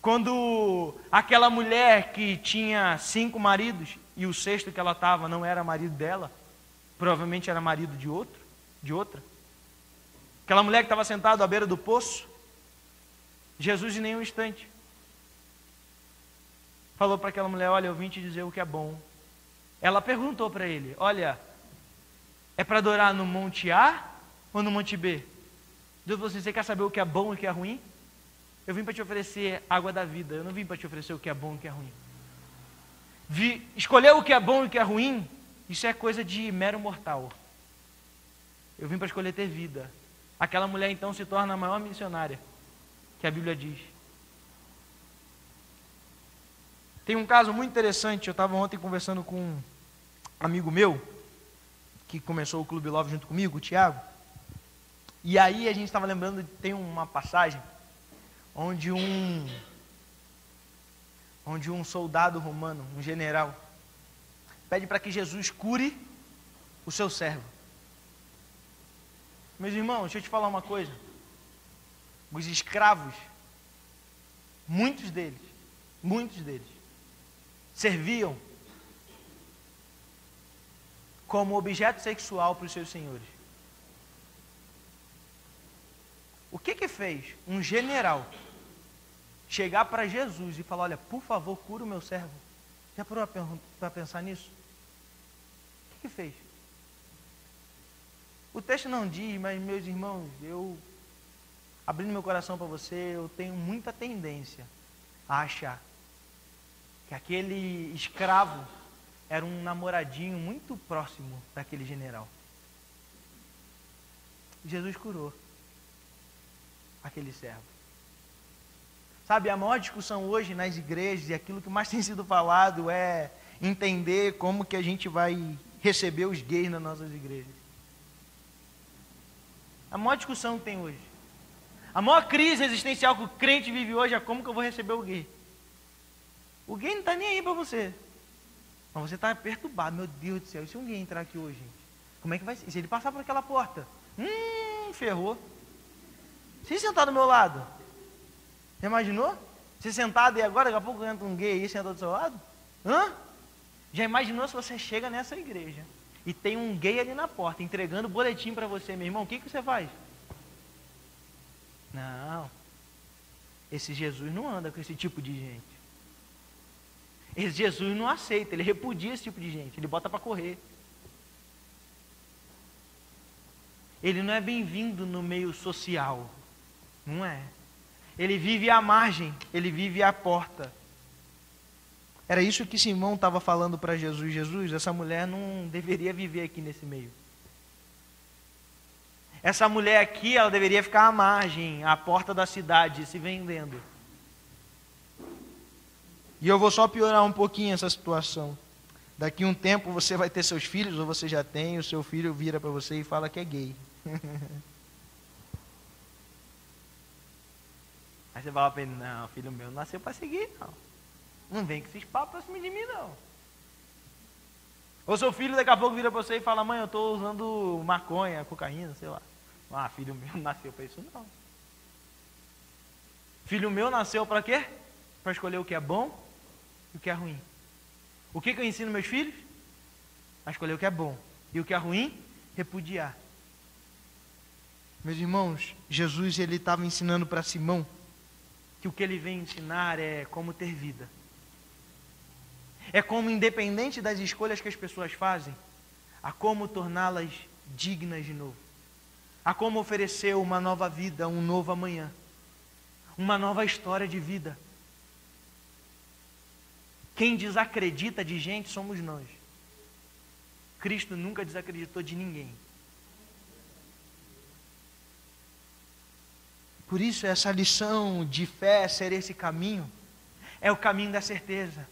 [SPEAKER 1] Quando aquela mulher que tinha 5 maridos e o sexto que ela estava não era marido dela, provavelmente era marido de outra. Aquela mulher que estava sentada à beira do poço, Jesus em nenhum instante falou para aquela mulher: olha, eu vim te dizer o que é bom. Ela perguntou para ele: olha, é para adorar no Monte A ou no Monte B? Deus falou assim: você quer saber o que é bom e o que é ruim? Eu vim para te oferecer água da vida, eu não vim para te oferecer o que é bom e o que é ruim. Escolher o que é bom e o que é ruim, isso é coisa de mero mortal. Eu vim para escolher ter vida. Aquela mulher então se torna a maior missionária que a Bíblia diz. Tem um caso muito interessante. Eu estava ontem conversando com um amigo meu que começou o Clube Love junto comigo, o Tiago. E aí a gente estava lembrando, tem uma passagem onde um soldado romano, um general, pede para que Jesus cure o seu servo. Meus irmãos, deixa eu te falar uma coisa. Os escravos, muitos deles, serviam como objeto sexual para os seus senhores. O que fez um general chegar para Jesus e falar: olha, por favor, cura o meu servo? Já parou para pensar nisso? O que fez? O texto não diz, mas meus irmãos, eu, abrindo meu coração para você, eu tenho muita tendência a achar que aquele escravo era um namoradinho muito próximo daquele general. Jesus curou aquele servo. Sabe, a maior discussão hoje nas igrejas, e aquilo que mais tem sido falado, é entender como que a gente vai receber os gays nas nossas igrejas. A maior discussão que tem hoje. A maior crise existencial que o crente vive hoje é como que eu vou receber o gay. O gay não está nem aí para você. Mas você está perturbado. Meu Deus do céu, e se um gay entrar aqui hoje, gente? Como é que vai ser? Se ele passar por aquela porta? Ferrou. Se sentar do meu lado? Já imaginou? Você sentado e agora, daqui a pouco entra um gay aí sentado do seu lado? Já imaginou se você chega nessa igreja e tem um gay ali na porta, entregando boletim para você, meu irmão? O que você faz? Não. Esse Jesus não anda com esse tipo de gente. Esse Jesus não aceita, ele repudia esse tipo de gente, ele bota para correr. Ele não é bem-vindo no meio social. Não é. Ele vive à margem, ele vive à porta. Era isso que Simão estava falando para Jesus. Jesus, essa mulher não deveria viver aqui nesse meio. Essa mulher aqui, ela deveria ficar à margem, à porta da cidade, se vendendo. E eu vou só piorar um pouquinho essa situação. Daqui a um tempo você vai ter seus filhos, ou você já tem, o seu filho vira para você e fala que é gay. Aí você fala para ele, não, filho meu não nasceu para seguir, não. Não vem com esses papos pra cima de mim, não. Ou seu filho daqui a pouco vira para você e fala, mãe, eu estou usando maconha, cocaína, sei lá. Ah, filho meu não nasceu para isso, não. Filho meu nasceu para quê? Para escolher o que é bom e o que é ruim. O que eu ensino meus filhos? A escolher o que é bom. E o que é ruim? Repudiar. Meus irmãos, Jesus ele estava ensinando para Simão que o que ele vem ensinar é como ter vida. É como, independente das escolhas que as pessoas fazem, a como torná-las dignas de novo. A como oferecer uma nova vida, um novo amanhã. Uma nova história de vida. Quem desacredita de gente somos nós. Cristo nunca desacreditou de ninguém. Por isso, essa lição de fé, ser esse caminho, é o caminho da certeza.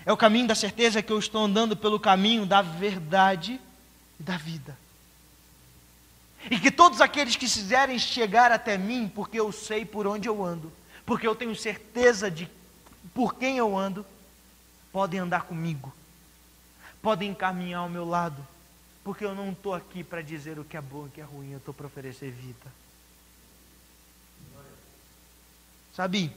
[SPEAKER 1] É o caminho da certeza que eu estou andando pelo caminho da verdade e da vida. E que todos aqueles que quiserem chegar até mim, porque eu sei por onde eu ando, porque eu tenho certeza de por quem eu ando, podem andar comigo, podem caminhar ao meu lado, porque eu não estou aqui para dizer o que é bom e o que é ruim, eu estou para oferecer vida. Sabe,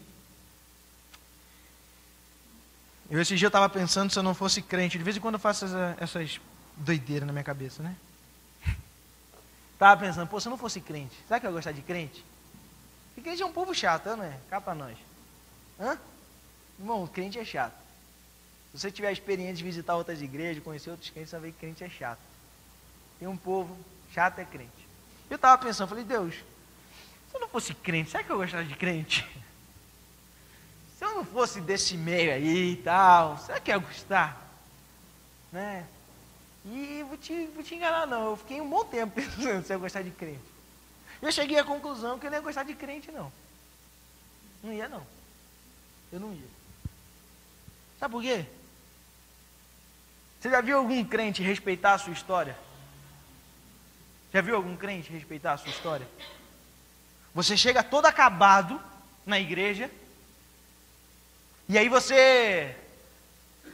[SPEAKER 1] esse dia eu estava pensando se eu não fosse crente, de vez em quando eu faço essas doideiras na minha cabeça, né? Estava pensando, pô, se eu não fosse crente, será que eu ia gostar de crente? Porque crente é um povo chato, não é? Cá para nós. Hã? Irmão, crente é chato. Se você tiver a experiência de visitar outras igrejas, conhecer outros crentes, você vai ver que crente é chato. Tem um povo, chato é crente. Eu estava pensando, falei, Deus, se eu não fosse crente, será que eu gostaria de crente? Se eu não fosse desse meio aí e tal, será que eu ia gostar? Né? E vou te enganar não, eu fiquei um bom tempo pensando se eu ia gostar de crente. Eu cheguei à conclusão que eu não ia gostar de crente não. Não ia não. Eu não ia. Sabe por quê? Você já viu algum crente respeitar a sua história? Já viu algum crente respeitar a sua história? Você chega todo acabado na igreja, e aí você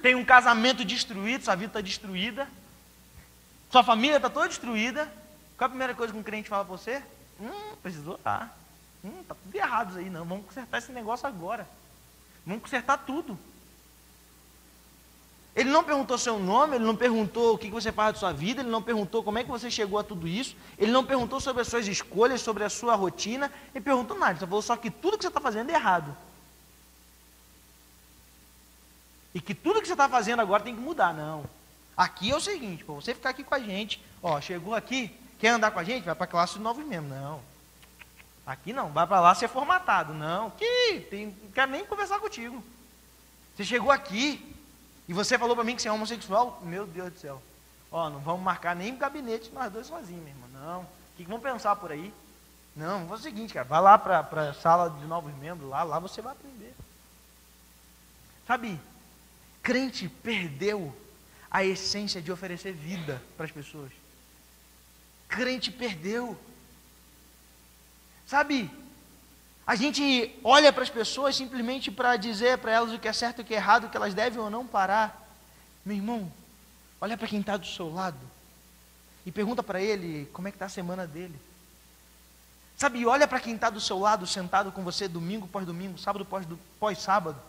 [SPEAKER 1] tem um casamento destruído, sua vida está destruída, sua família está toda destruída. Qual é a primeira coisa que um crente fala para você? Precisou orar. Está tudo errado aí, não. Vamos consertar esse negócio agora. Vamos consertar tudo. Ele não perguntou seu nome, ele não perguntou o que você faz da sua vida, ele não perguntou como é que você chegou a tudo isso, ele não perguntou sobre as suas escolhas, sobre a sua rotina, ele perguntou nada, ele só falou só que tudo que você está fazendo é errado. E que tudo que você está fazendo agora tem que mudar, não. Aqui é o seguinte, pô, você ficar aqui com a gente, ó, chegou aqui, quer andar com a gente? Vai para a classe de novos mesmo, não. Aqui não, vai para lá ser formatado, não. Não quero nem conversar contigo. Você chegou aqui, e você falou para mim que você é homossexual? Meu Deus do céu. Ó, não vamos marcar nem gabinete nós dois sozinhos, meu irmão. Não. O que vão pensar por aí? Não, vamos fazer o seguinte, cara. Vai lá para a sala de novos membros, lá você vai aprender. Sabe, crente perdeu a essência de oferecer vida para as pessoas. Crente perdeu. Sabe, a gente olha para as pessoas simplesmente para dizer para elas o que é certo e o que é errado, o que elas devem ou não parar. Meu irmão, olha para quem está do seu lado e pergunta para ele como é que está a semana dele. Sabe, olha para quem está do seu lado, sentado com você domingo pós domingo, sábado pós sábado,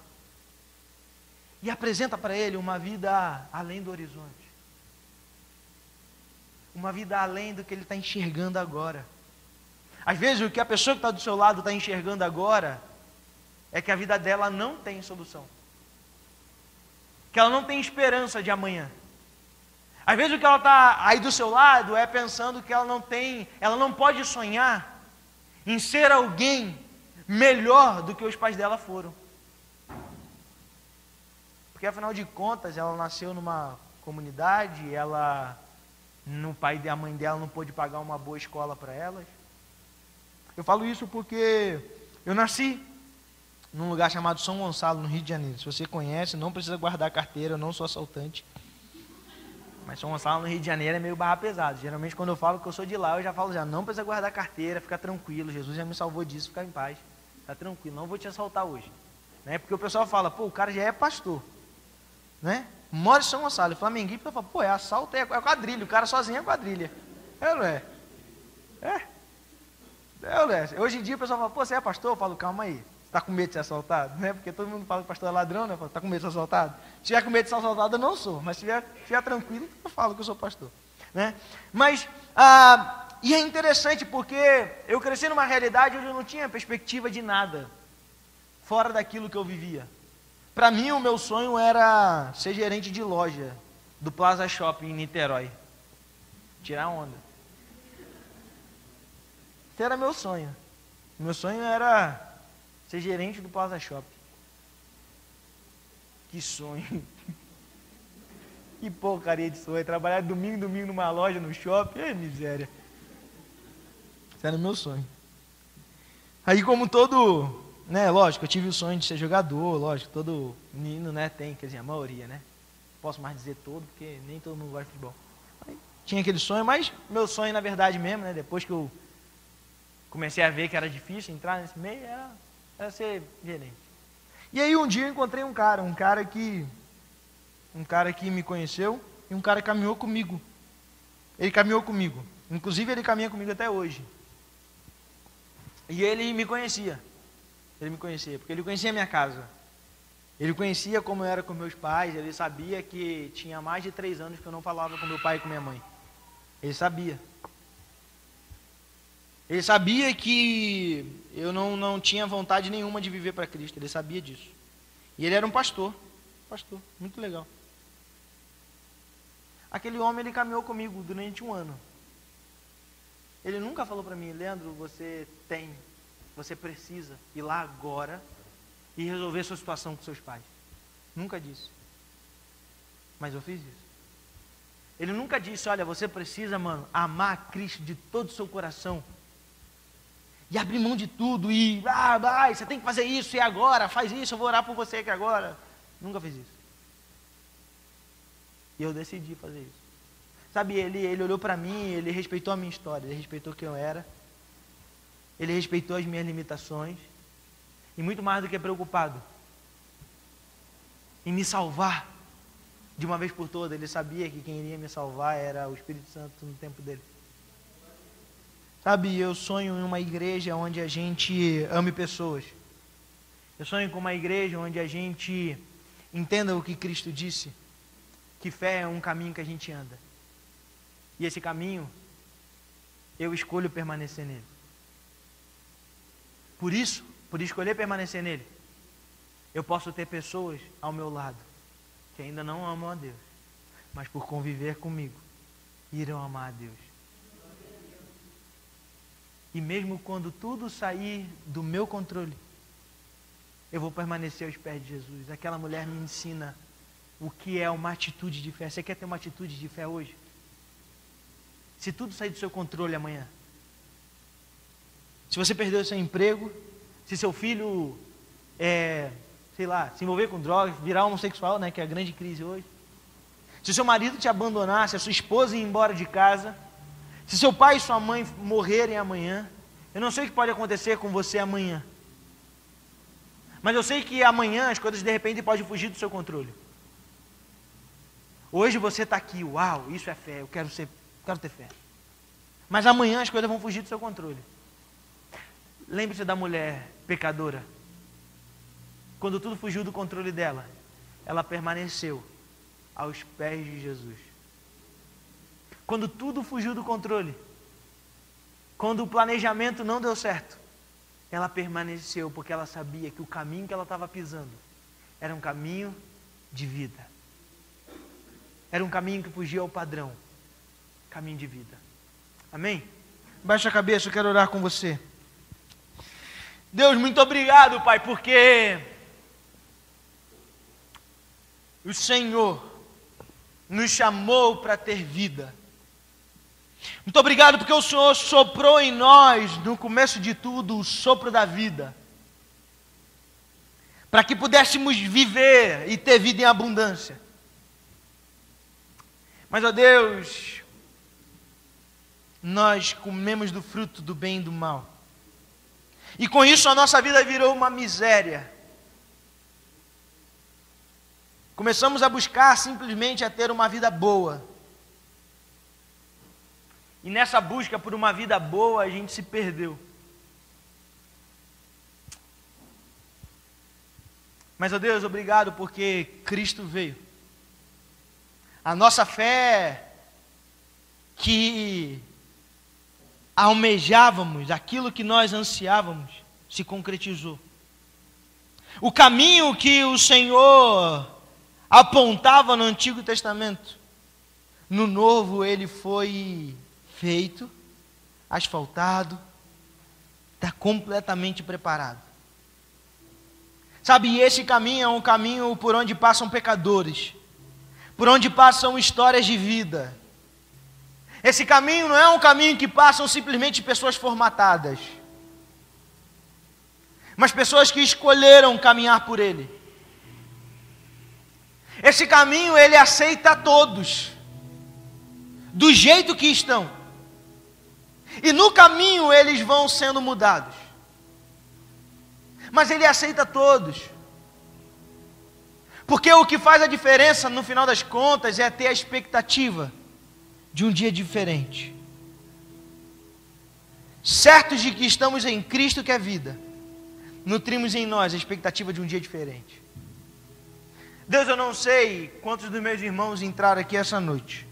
[SPEAKER 1] e apresenta para ele uma vida além do horizonte. Uma vida além do que ele está enxergando agora. Às vezes o que a pessoa que está do seu lado está enxergando agora é que a vida dela não tem solução. Que ela não tem esperança de amanhã. Às vezes o que ela está aí do seu lado é pensando que ela não pode sonhar em ser alguém melhor do que os pais dela foram. Porque afinal de contas ela nasceu numa comunidade, o pai e a mãe dela não pôde pagar uma boa escola para elas. Eu falo isso porque eu nasci num lugar chamado São Gonçalo, no Rio de Janeiro. Se você conhece, não precisa guardar carteira, eu não sou assaltante. Mas São Gonçalo, no Rio de Janeiro, é meio barra pesada. Geralmente, quando eu falo que eu sou de lá, eu já falo não precisa guardar carteira, fica tranquilo, Jesus já me salvou disso, fica em paz. está tranquilo, não vou te assaltar hoje. Né? Porque o pessoal fala, pô, o cara já é pastor, né? Mora em São Gonçalo, flamenguinho, o pessoal fala, pô, é assalto, é quadrilha, o cara sozinho é quadrilha. É ou não é? É ou não é? Hoje em dia o pessoal fala, pô, você é pastor? Eu falo, calma aí, você está com medo de ser assaltado? Né? Porque todo mundo fala que pastor é ladrão, né? Está com medo de ser assaltado? Se tiver com medo de ser assaltado, eu não sou, mas se tiver tranquilo, eu falo que eu sou pastor. Né? Mas, e é interessante porque eu cresci numa realidade onde eu não tinha perspectiva de nada, fora daquilo que eu vivia. Para mim, o meu sonho era ser gerente de loja do Plaza Shopping em Niterói. Tirar onda. Esse era meu sonho. Meu sonho era ser gerente do Plaza Shopping. Que sonho. Que porcaria de sonho. Trabalhar domingo numa loja, no shopping. É miséria. Esse era o meu sonho. Aí, como todo, né, lógico, eu tive o sonho de ser jogador, lógico, todo menino, né, tem, quer dizer, a maioria, né? Posso mais dizer todo, porque nem todo mundo gosta de futebol. Aí, tinha aquele sonho, mas meu sonho, na verdade mesmo, né, depois que eu comecei a ver que era difícil entrar nesse meio, era ser gerente. E aí um dia eu encontrei um cara que me conheceu e um cara que caminhou comigo. Ele caminhou comigo. Inclusive ele caminha comigo até hoje. E ele me conhecia. Ele me conhecia, porque ele conhecia a minha casa. Ele conhecia como eu era com meus pais, ele sabia que tinha mais de 3 anos que eu não falava com meu pai e com minha mãe. Ele sabia. Ele sabia que eu não tinha vontade nenhuma de viver para Cristo, ele sabia disso. E ele era um pastor, muito legal. Aquele homem, ele caminhou comigo durante 1 ano. Ele nunca falou para mim, Leandro, você precisa ir lá agora e resolver sua situação com seus pais. Nunca disse. Mas eu fiz isso. Ele nunca disse, olha, você precisa, mano, amar a Cristo de todo o seu coração. E abrir mão de tudo, e você tem que fazer isso, e agora, faz isso, eu vou orar por você aqui agora. Nunca fiz isso. E eu decidi fazer isso. Sabe, ele olhou para mim, ele respeitou a minha história, ele respeitou quem eu era, ele respeitou as minhas limitações, e muito mais do que preocupado em me salvar de uma vez por todas, ele sabia que quem iria me salvar era o Espírito Santo no tempo dele. Sabe, eu sonho em uma igreja onde a gente ame pessoas. Eu sonho com uma igreja onde a gente entenda o que Cristo disse, que fé é um caminho que a gente anda. E esse caminho, eu escolho permanecer nele. Por isso, por escolher permanecer nele, eu posso ter pessoas ao meu lado que ainda não amam a Deus, mas por conviver comigo, irão amar a Deus. E mesmo quando tudo sair do meu controle, eu vou permanecer aos pés de Jesus. Aquela mulher me ensina o que é uma atitude de fé. Você quer ter uma atitude de fé hoje? Se tudo sair do seu controle amanhã, se você perder o seu emprego, se seu filho, se envolver com drogas, virar homossexual, né, que é a grande crise hoje, se seu marido te abandonar, se a sua esposa ir embora de casa, se seu pai e sua mãe morrerem amanhã, eu não sei o que pode acontecer com você amanhã, mas eu sei que amanhã as coisas de repente podem fugir do seu controle. Hoje você está aqui, uau, isso é fé, eu quero ter fé. Mas amanhã as coisas vão fugir do seu controle. Lembre-se da mulher pecadora. Quando tudo fugiu do controle dela, ela permaneceu aos pés de Jesus. Quando tudo fugiu do controle, quando o planejamento não deu certo, ela permaneceu porque ela sabia que o caminho que ela estava pisando era um caminho de vida. Era um caminho que fugia ao padrão. Caminho de vida. Amém? Baixa a cabeça, eu quero orar com você. Deus, muito obrigado, Pai, porque o Senhor nos chamou para ter vida. Muito obrigado porque o Senhor soprou em nós, no começo de tudo, o sopro da vida, para que pudéssemos viver e ter vida em abundância. Mas, ó Deus, nós comemos do fruto do bem e do mal. E com isso a nossa vida virou uma miséria. Começamos a buscar simplesmente a ter uma vida boa. E nessa busca por uma vida boa, a gente se perdeu. Mas, ó Deus, obrigado porque Cristo veio. A nossa fé que almejávamos, aquilo que nós ansiávamos, se concretizou. O caminho que o Senhor apontava no Antigo Testamento, no Novo ele foi feito, asfaltado, está completamente preparado. Sabe, e esse caminho é um caminho por onde passam pecadores, por onde passam histórias de vida. Esse caminho não é um caminho que passam simplesmente pessoas formatadas, mas pessoas que escolheram caminhar por ele. Esse caminho ele aceita a todos, do jeito que estão. E no caminho eles vão sendo mudados. Mas ele aceita todos. Porque o que faz a diferença, no final das contas, é ter a expectativa de um dia diferente. Certos de que estamos em Cristo, que é vida, nutrimos em nós a expectativa de um dia diferente. Deus, eu não sei quantos dos meus irmãos entraram aqui essa noite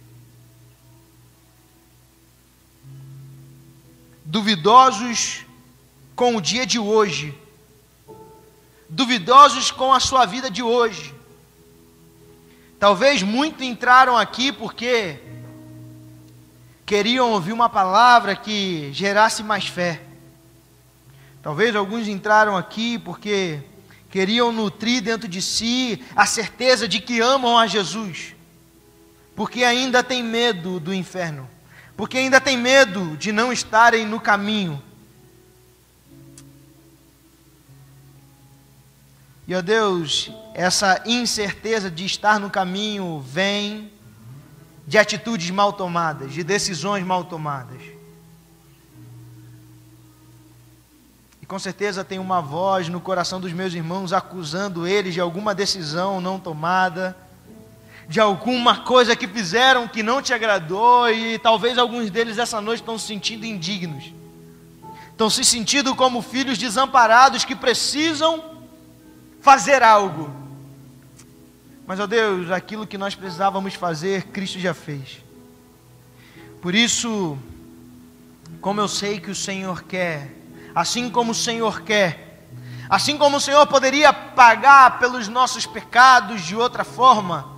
[SPEAKER 1] duvidosos com o dia de hoje, duvidosos com a sua vida de hoje. Talvez muitos entraram aqui porque queriam ouvir uma palavra que gerasse mais fé. Talvez alguns entraram aqui porque queriam nutrir dentro de si a certeza de que amam a Jesus, porque ainda tem medo do inferno, porque ainda tem medo de não estarem no caminho. E, ó Deus, essa incerteza de estar no caminho vem de atitudes mal tomadas, de decisões mal tomadas. E com certeza tem uma voz no coração dos meus irmãos acusando eles de alguma decisão não tomada, de alguma coisa que fizeram que não te agradou, e talvez alguns deles essa noite estão se sentindo indignos, estão se sentindo como filhos desamparados que precisam fazer algo. Mas, ó Deus, aquilo que nós precisávamos fazer, Cristo já fez. Por isso, como eu sei que o Senhor quer, assim como o Senhor quer, assim como o Senhor poderia pagar pelos nossos pecados de outra forma,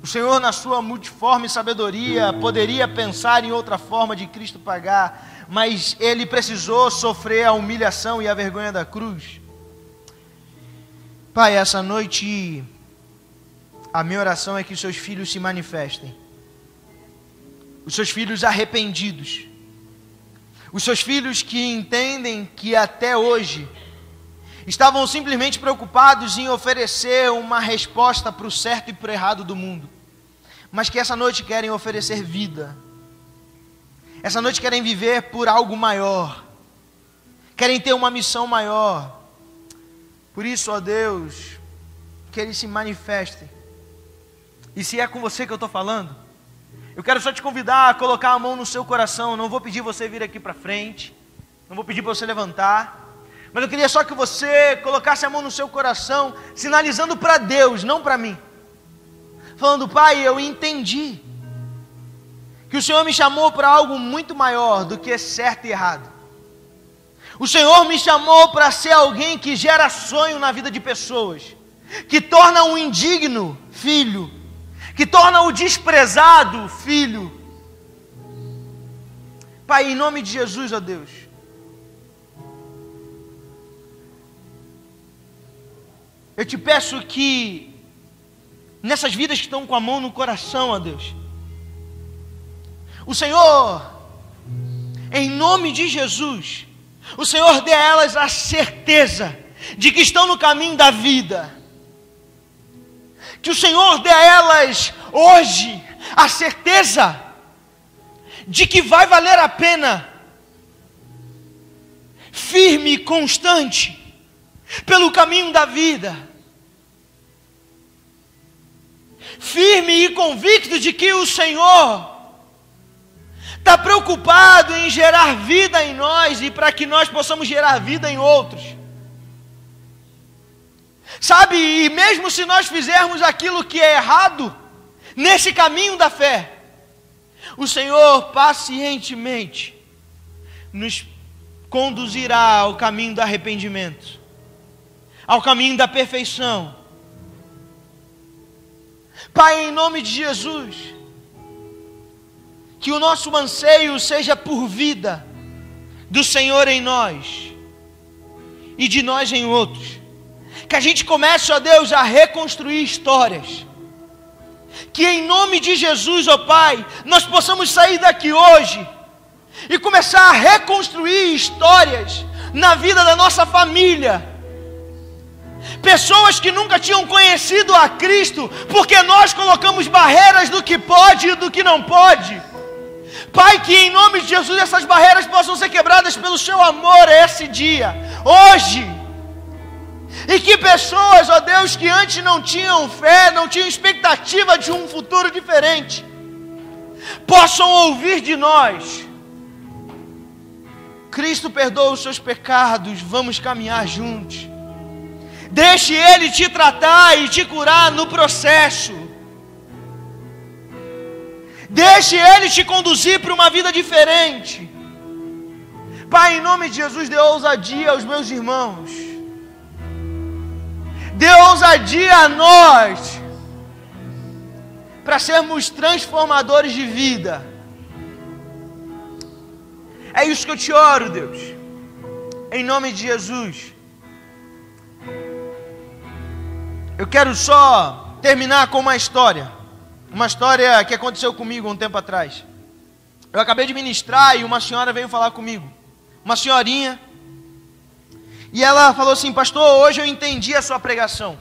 [SPEAKER 1] o Senhor, na sua multiforme sabedoria, poderia pensar em outra forma de Cristo pagar, mas Ele precisou sofrer a humilhação e a vergonha da cruz. Pai, essa noite, a minha oração é que os seus filhos se manifestem, os seus filhos arrependidos, os seus filhos que entendem que até hoje estavam simplesmente preocupados em oferecer uma resposta para o certo e para o errado do mundo, mas que essa noite querem oferecer vida, essa noite querem viver por algo maior, querem ter uma missão maior. Por isso, ó Deus, que eles se manifestem. E se é com você que eu estou falando, eu quero só te convidar a colocar a mão no seu coração. Eu não vou pedir você vir aqui para frente, não vou pedir para você levantar, mas eu queria só que você colocasse a mão no seu coração, sinalizando para Deus, não para mim, falando: Pai, eu entendi que o Senhor me chamou para algo muito maior do que certo e errado. O Senhor me chamou para ser alguém que gera sonho na vida de pessoas, que torna o indigno filho, que torna o desprezado filho. Pai, em nome de Jesus, ó Deus, eu te peço que nessas vidas que estão com a mão no coração, ó Deus, o Senhor, em nome de Jesus, o Senhor dê a elas a certeza de que estão no caminho da vida. Que o Senhor dê a elas hoje a certeza de que vai valer a pena firme e constante pelo caminho da vida, firme e convicto de que o Senhor está preocupado em gerar vida em nós e para que nós possamos gerar vida em outros. Sabe, e mesmo se nós fizermos aquilo que é errado, nesse caminho da fé, o Senhor pacientemente nos conduzirá ao caminho do arrependimento, ao caminho da perfeição. Pai, em nome de Jesus, que o nosso anseio seja por vida do Senhor em nós e de nós em outros. Que a gente comece, ó Deus, a reconstruir histórias. Que em nome de Jesus, ó Pai, nós possamos sair daqui hoje e começar a reconstruir histórias na vida da nossa família. Pessoas que nunca tinham conhecido a Cristo, porque nós colocamos barreiras do que pode e do que não pode. Pai, que em nome de Jesus essas barreiras possam ser quebradas pelo Seu amor esse dia, hoje. E que pessoas, ó Deus, que antes não tinham fé, não tinham expectativa de um futuro diferente, possam ouvir de nós: Cristo perdoa os seus pecados, vamos caminhar juntos. Deixe Ele te tratar e te curar no processo. Deixe Ele te conduzir para uma vida diferente. Pai, em nome de Jesus, dê ousadia aos meus irmãos. Dê ousadia a nós, para sermos transformadores de vida. É isso que eu te oro, Deus, em nome de Jesus. Eu quero só terminar com uma história que aconteceu comigo um tempo atrás. Eu acabei de ministrar e uma senhora veio falar comigo, uma senhorinha, e ela falou assim: pastor, hoje eu entendi a sua pregação.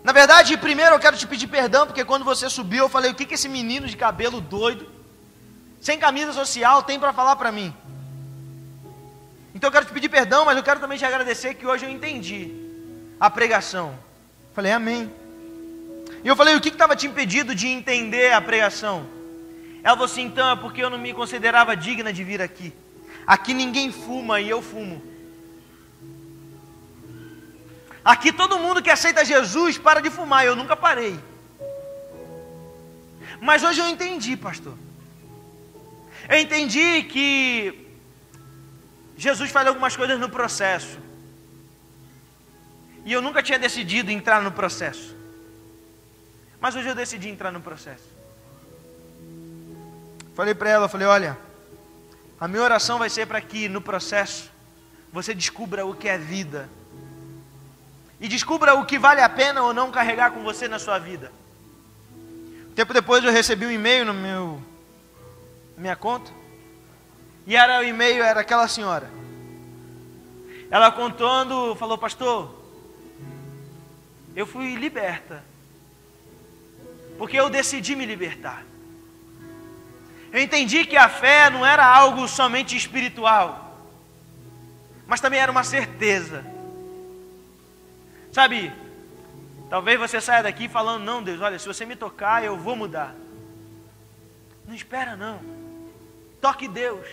[SPEAKER 1] Na verdade, primeiro eu quero te pedir perdão, porque quando você subiu eu falei: o que esse menino de cabelo doido, sem camisa social, tem para falar para mim? Então eu quero te pedir perdão, mas eu quero também te agradecer que hoje eu entendi a pregação. Falei: amém. E eu falei: o que estava te impedindo de entender a pregação? Ela falou assim: então é porque eu não me considerava digna de vir aqui. Aqui ninguém fuma e eu fumo. Aqui todo mundo que aceita Jesus para de fumar, eu nunca parei. Mas hoje eu entendi, pastor. Eu entendi que Jesus faz algumas coisas no processo. E eu nunca tinha decidido entrar no processo. Mas hoje eu decidi entrar no processo. Falei para ela, falei: olha, a minha oração vai ser para que no processo você descubra o que é vida. E descubra o que vale a pena ou não carregar com você na sua vida. Tempo depois eu recebi um e-mail na minha conta. E o e-mail era aquela senhora. Ela contando, falou: pastor, eu fui liberta. Porque eu decidi me libertar. Eu entendi que a fé não era algo somente espiritual, mas também era uma certeza. Sabe, talvez você saia daqui falando: não, Deus, olha, se você me tocar, eu vou mudar. Não espera não. Toque Deus.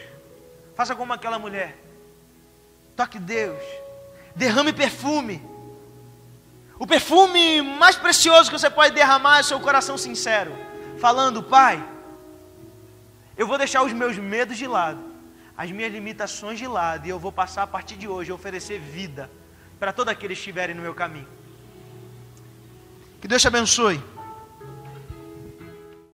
[SPEAKER 1] Faça como aquela mulher. Toque Deus. Derrame perfume. O perfume mais precioso que você pode derramar é o seu coração sincero, falando: Pai, eu vou deixar os meus medos de lado, as minhas limitações de lado, e eu vou passar a partir de hoje a oferecer vida para todos aqueles que estiverem no meu caminho. Que Deus te abençoe.